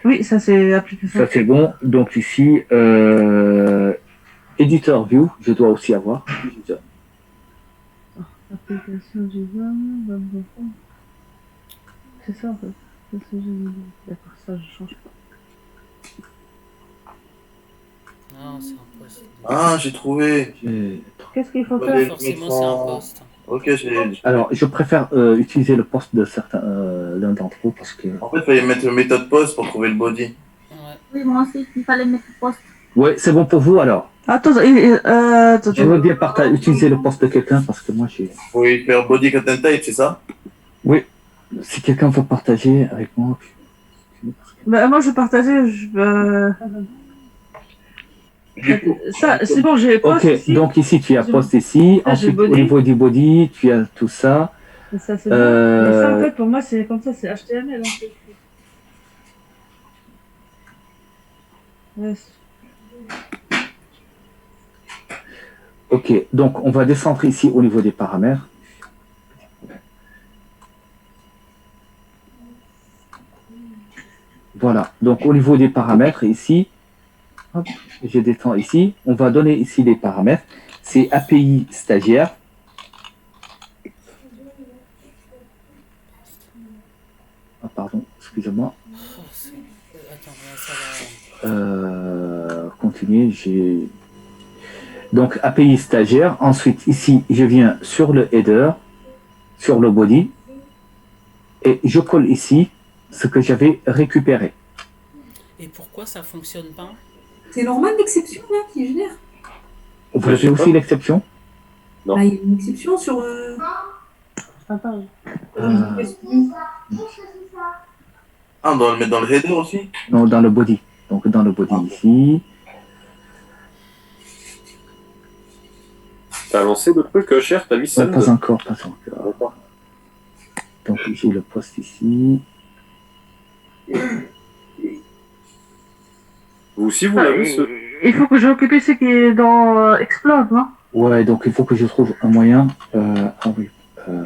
Oui, ça, c'est application. Ça, c'est bon. Donc, ici, editor view, je dois aussi avoir du JSON. Application JSON, c'est ça, en fait. D'accord, ça, je change pas. Non, c'est un poste. Ah, j'ai trouvé. Qu'est-ce qu'il faut faire? Forcément, c'est un poste. Ok, j'ai. Alors, je préfère utiliser le poste de certains, l'un d'entre vous parce que. En fait, il fallait mettre méthode post pour trouver le body. Ouais. Oui, moi aussi, il fallait mettre le poste. Ouais, c'est bon pour vous alors. Attends, Je veux bien utiliser le poste de quelqu'un parce que moi j'ai. Vous pouvez faire body content type, c'est ça? Oui. Si quelqu'un veut partager avec moi. Bah, moi, je vais partager. Ça, c'est bon, j'ai post Ok, ici. donc ici tu as post ici. Ça, Ensuite, au niveau du body, tu as tout ça. Et ça, c'est bon. Mais ça, en fait, pour moi, c'est comme ça, c'est HTML. En fait. Ouais. Ok, donc on va descendre ici au niveau des paramètres. Voilà, donc au niveau des paramètres ici, hop, je descends ici, on va donner ici les paramètres. C'est API stagiaire. Ah, pardon, excusez-moi. Continuer, donc API stagiaire. Ensuite, ici, je viens sur le header, sur le body, et je colle ici ce que j'avais récupéré. Et pourquoi ça fonctionne pas? C'est normal l'exception là qui génère. Vous avez aussi l'exception? Non. Ah, il y a une exception sur. Attends. Ah, on doit le mettre dans le header aussi? Non, dans le body. Donc dans le body ici. T'as lancé le truc, cher? T'as mis ça? Pas encore, pas encore. Donc j'ai le poste ici. Vous aussi, vous l'avez ce... Il faut que je récupère ce qui est dans Explode, non? Ouais, donc il faut que je trouve un moyen. Ah oui. Non,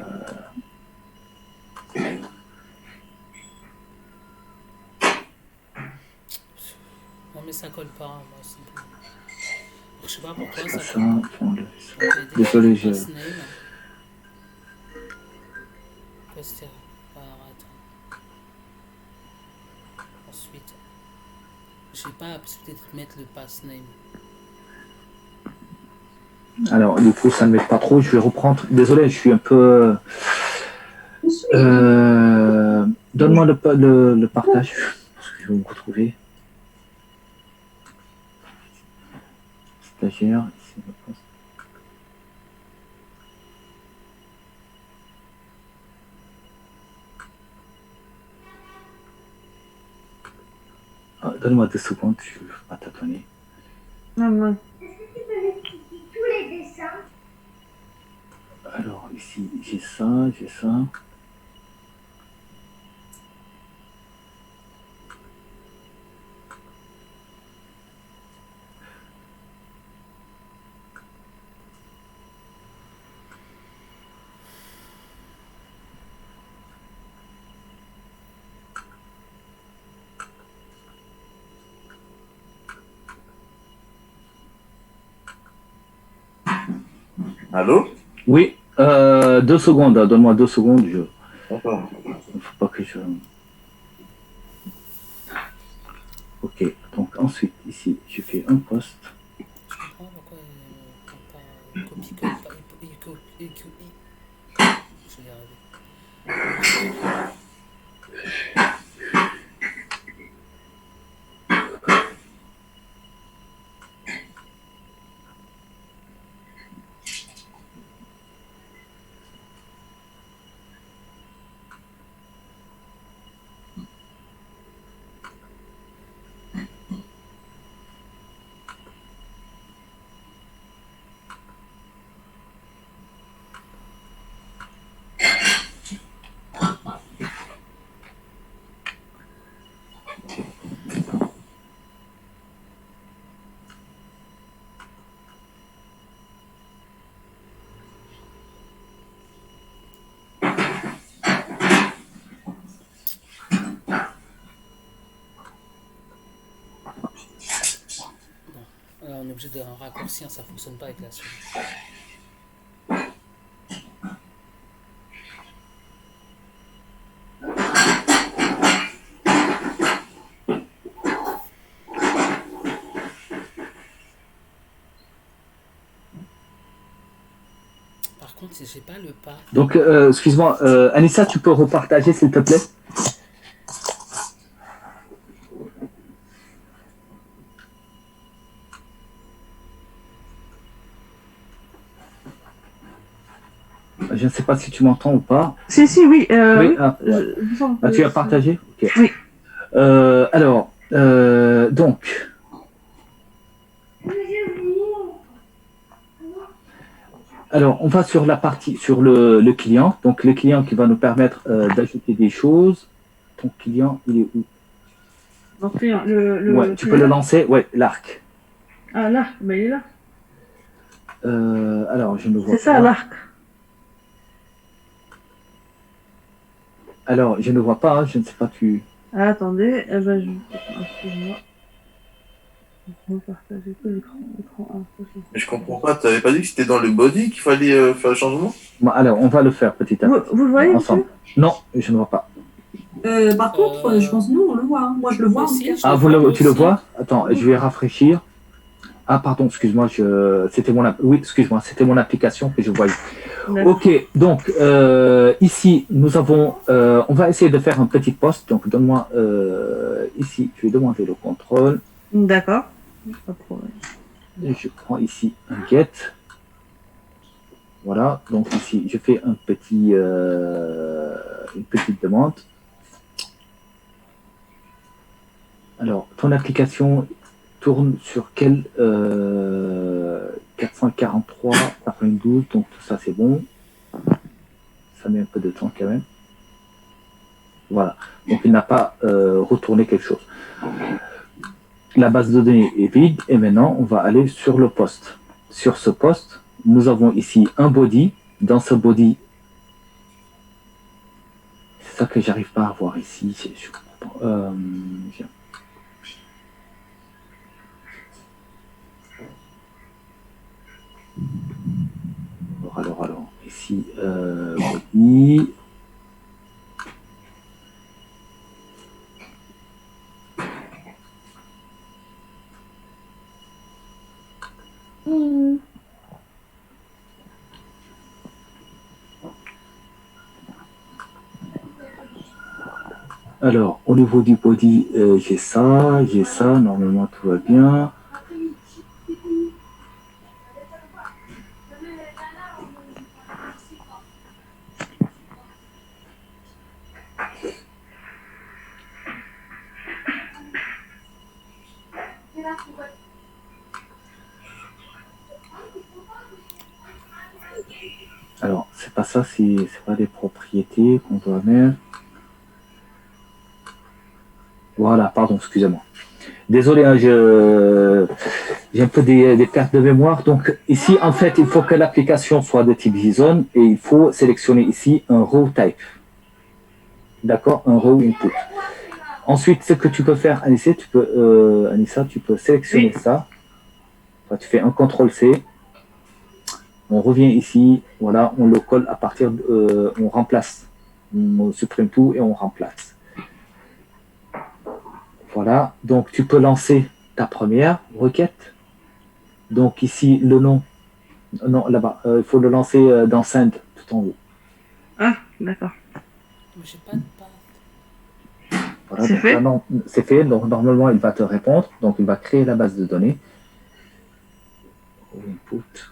mais ça colle pas, moi, simplement. Je sais pas pourquoi ça. Ça, désolé, je. Poster. Alors, attends. Ensuite, j'ai pas la possibilité de mettre le pass name. Alors, du coup, ça ne m'aide pas trop. Je vais reprendre. Désolé, je suis un peu. Donne-moi le partage. Parce que je vais me retrouver. Stagiaire. Ici, le poste. Ah, donne-moi 2 secondes. Je ne vais pas tâtonner. Non, non. Alors, ici, j'ai ça, j'ai ça. Allô? Oui, 2 secondes, donne-moi 2 secondes. D'accord. Il ne faut pas que je. Ok, donc ensuite, ici, je fais un post. Je comprends pourquoi il prend pas copie-colle. Je vais y arriver. On est obligé d'un raccourcir, ça fonctionne pas avec la suite. Par contre, si j'ai pas le pas. Donc, excuse-moi, Anissa, tu peux repartager s'il te plaît? Je ne sais pas si tu m'entends ou pas. Si, oui. Oui, tu as partagé? Ok. Oui. Alors, donc. Alors, on va sur la partie, sur le client. Donc, le client qui va nous permettre d'ajouter des choses. Ton client, il est où? Donc, ouais, tu peux le lancer. Ouais, l'arc. Ah, l'arc, mais il est là. Alors, je ne vois pas. C'est ça, l'arc. Alors, je ne vois pas, hein, je ne sais pas, tu... Ah, attendez, excuse-moi. Je vais partager tout l'écran 1. Mais je comprends pas, t'avais pas dit que c'était dans le body qu'il fallait faire le changement? Bon, alors, on va le faire petit à petit. Vous le voyez, ensemble? Non, je ne vois pas. Par contre, je pense que nous, on le voit. Hein. Moi, je le vois. En tout cas. Ah, tu le vois? Attends, je vais rafraîchir. Ah, pardon, excuse-moi, c'était mon application que je voyais. Ok, donc ici, nous avons, on va essayer de faire un petit post. Donc, donne-moi, ici, je vais demander le contrôle. D'accord. Pas de problème. Et je prends ici un get. Voilà, donc ici, je fais une petite demande. Alors, ton application tourne sur quel 443, 92, donc tout ça c'est bon. Ça met un peu de temps quand même. Voilà, donc il n'a pas retourné quelque chose. La base de données est vide et maintenant on va aller sur le poste. Sur ce poste, nous avons ici un body. Dans ce body, c'est ça que j'arrive pas à voir ici. ici body. Alors, au niveau du body, j'ai ça, normalement tout va bien. Alors, c'est pas ça, c'est pas des propriétés qu'on doit mettre. Voilà, pardon, excusez-moi. Désolé, hein, j'ai un peu des pertes de mémoire. Donc ici, en fait, il faut que l'application soit de type JSON et il faut sélectionner ici un row type. D'accord, un row input. Ensuite, ce que tu peux faire, Anissa, tu peux sélectionner ça. Enfin, tu fais un CTRL-C. On revient ici, voilà, on le colle à partir de, on remplace. On supprime tout et on remplace. Voilà, donc tu peux lancer ta première requête. Donc ici, le nom, non, là-bas, il faut le lancer dans Send, tout en haut. Ah, d'accord. Mais j'ai pas de path. Voilà, C'est donc fait. là, non, c'est fait, donc normalement, il va te répondre. Donc, il va créer la base de données. Input.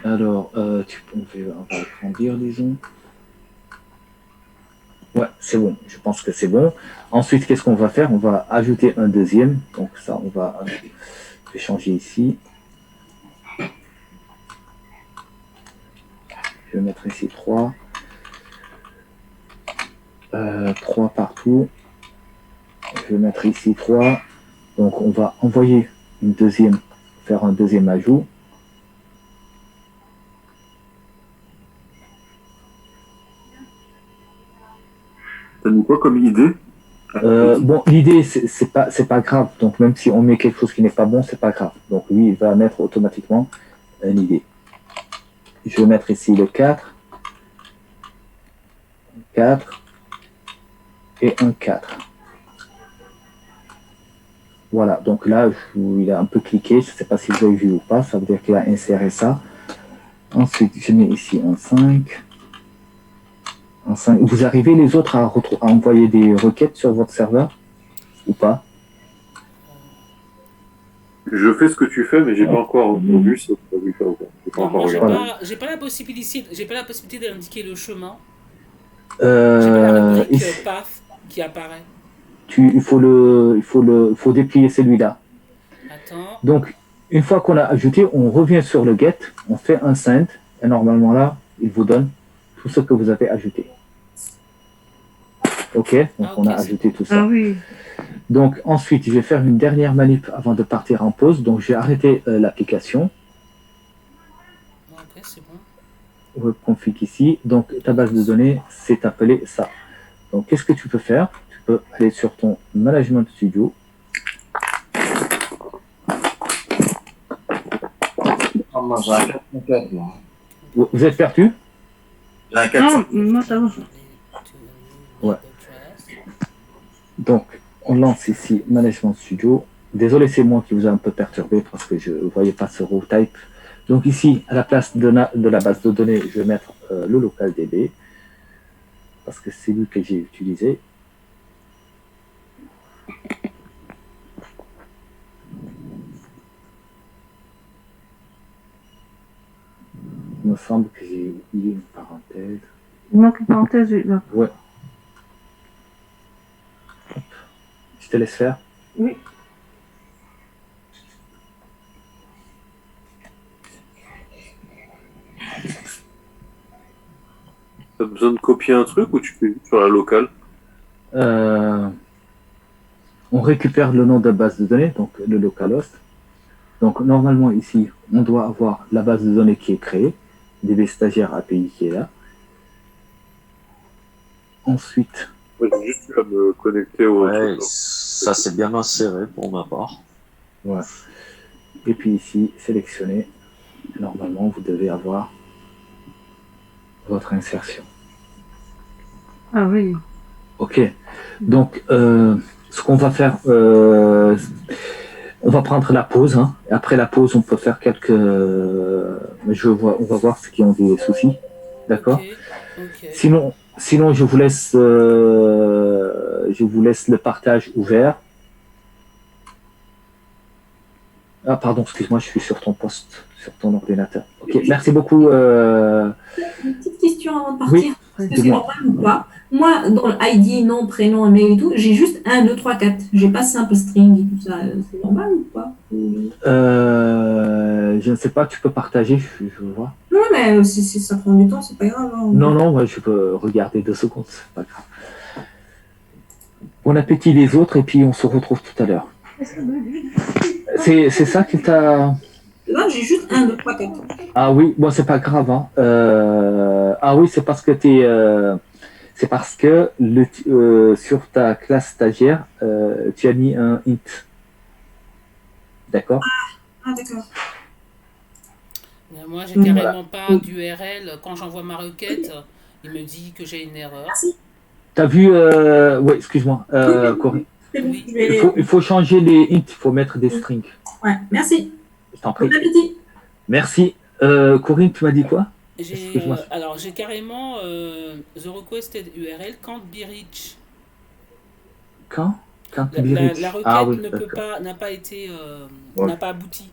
Alors, on va agrandir, disons. Ouais, c'est bon. Je pense que c'est bon. Ensuite, qu'est-ce qu'on va faire? On va ajouter un deuxième. Donc ça, je vais changer ici. Je vais mettre ici 3. 3 partout. Je vais mettre ici 3. Donc on va envoyer faire un deuxième ajout. T'as mis quoi comme idée? Bon, l'idée, c'est pas grave. Donc, même si on met quelque chose qui n'est pas bon, c'est pas grave. Donc, lui, il va mettre automatiquement une idée. Je vais mettre ici le 4. 4. Et un 4. Voilà. Donc là, il a un peu cliqué. Je ne sais pas si vous avez vu ou pas. Ça veut dire qu'il a inséré ça. Ensuite, je mets ici un 5. Vous arrivez les autres à envoyer des requêtes sur votre serveur ou pas? Je fais ce que tu fais, mais j'ai pas encore vu ça. J'ai pas encore regardé. J'ai pas la possibilité d'indiquer le chemin. J'ai pas la rubrique path qui apparaît. Il faut déplier celui-là. Attends. Donc, une fois qu'on a ajouté, on revient sur le get, on fait un send, et normalement là, il vous donne tout ce que vous avez ajouté. Ok, donc on a ajouté tout ça. Ah oui. Donc ensuite, je vais faire une dernière manip avant de partir en pause. Donc je vais arrêter l'application. Ok, c'est bon. Web config ici. Donc ta base de données, c'est appelé ça. Donc qu'est-ce que tu peux faire? Tu peux aller sur ton Management Studio. Vous êtes perdu? Non, moi ça va. Ouais. Donc, on lance ici Management Studio. Désolé, c'est moi qui vous ai un peu perturbé parce que je ne voyais pas ce row type. Donc ici, à la place de la base de données, je vais mettre le local DB parce que c'est lui que j'ai utilisé. Il me semble que j'ai oublié une parenthèse. Il manque une parenthèse, oui. Là. Ouais. Hop. Je te laisse faire. Oui. T'as besoin de copier un truc ou tu fais juste sur la locale? On récupère le nom de base de données, donc le localhost. Donc normalement ici, on doit avoir la base de données qui est créée, DB stagiaire API qui est là. Ensuite... Moi, j'ai juste eu à me connecter au... Ouais, ça c'est bien inséré pour ma part. Ouais. Et puis ici, sélectionner. Normalement, vous devez avoir votre insertion. Ah oui. Ok. Donc, ce qu'on va faire, on va prendre la pause. Hein. Et après la pause, on peut faire quelques. On va voir ceux qui ont des soucis. D'accord. Ok. Sinon, je vous laisse le partage ouvert. Ah, pardon, excuse-moi, je suis sur ton poste, sur ton ordinateur. Ok, merci beaucoup. Une petite question avant de partir. Oui, Est-ce que c'est normal ou pas? Moi, dans le ID, nom, prénom, email et tout, j'ai juste 1, 2, 3, 4. J'ai pas simple string et tout ça. C'est normal ou pas? Je ne sais pas, tu peux partager, je vois. Non, mais si ça prend du temps, c'est pas grave. Hein. Non, ouais, je peux regarder 2 secondes, c'est pas grave. Bon appétit les autres et puis on se retrouve tout à l'heure. C'est ça qui t'a... Là, j'ai juste 1, 2, 3, 4. Ah oui, bon, c'est pas grave. Hein. Ah oui, c'est parce que c'est parce que sur ta classe stagiaire, tu as mis un int. D'accord? Ah, d'accord. Mais moi, j'ai carrément pas d'URL. Quand j'envoie ma requête, il me dit que j'ai une erreur. Merci. T'as vu... Oui, excuse-moi, Corinne. Oui. Il faut changer les int, il faut mettre des strings. Ouais, merci. Je t'en prie. Bon appétit. Merci. Corinne, tu m'as dit quoi? Alors, j'ai carrément the requested URL can't be reached. Quand La requête n'a pas été, n'a pas abouti.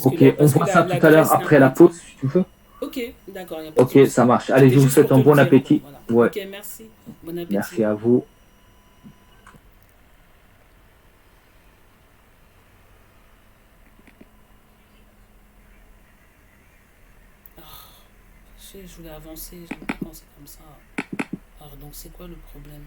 Ok, on voit ça tout à l'heure après la pause, si tu veux. Ok, d'accord. Ok, ça marche. Allez, je vous souhaite un bon appétit. Voilà. Ok, merci. Bon appétit. Merci à vous. Je voulais avancer, je n'ai pas pensé comme ça. Alors, donc, c'est quoi le problème?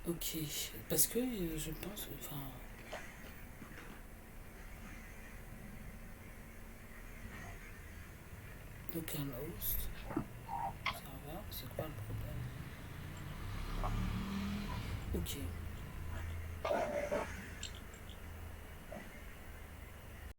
Ok, parce que je pense, enfin... Localhost, serveur, c'est quoi le problème? Ok.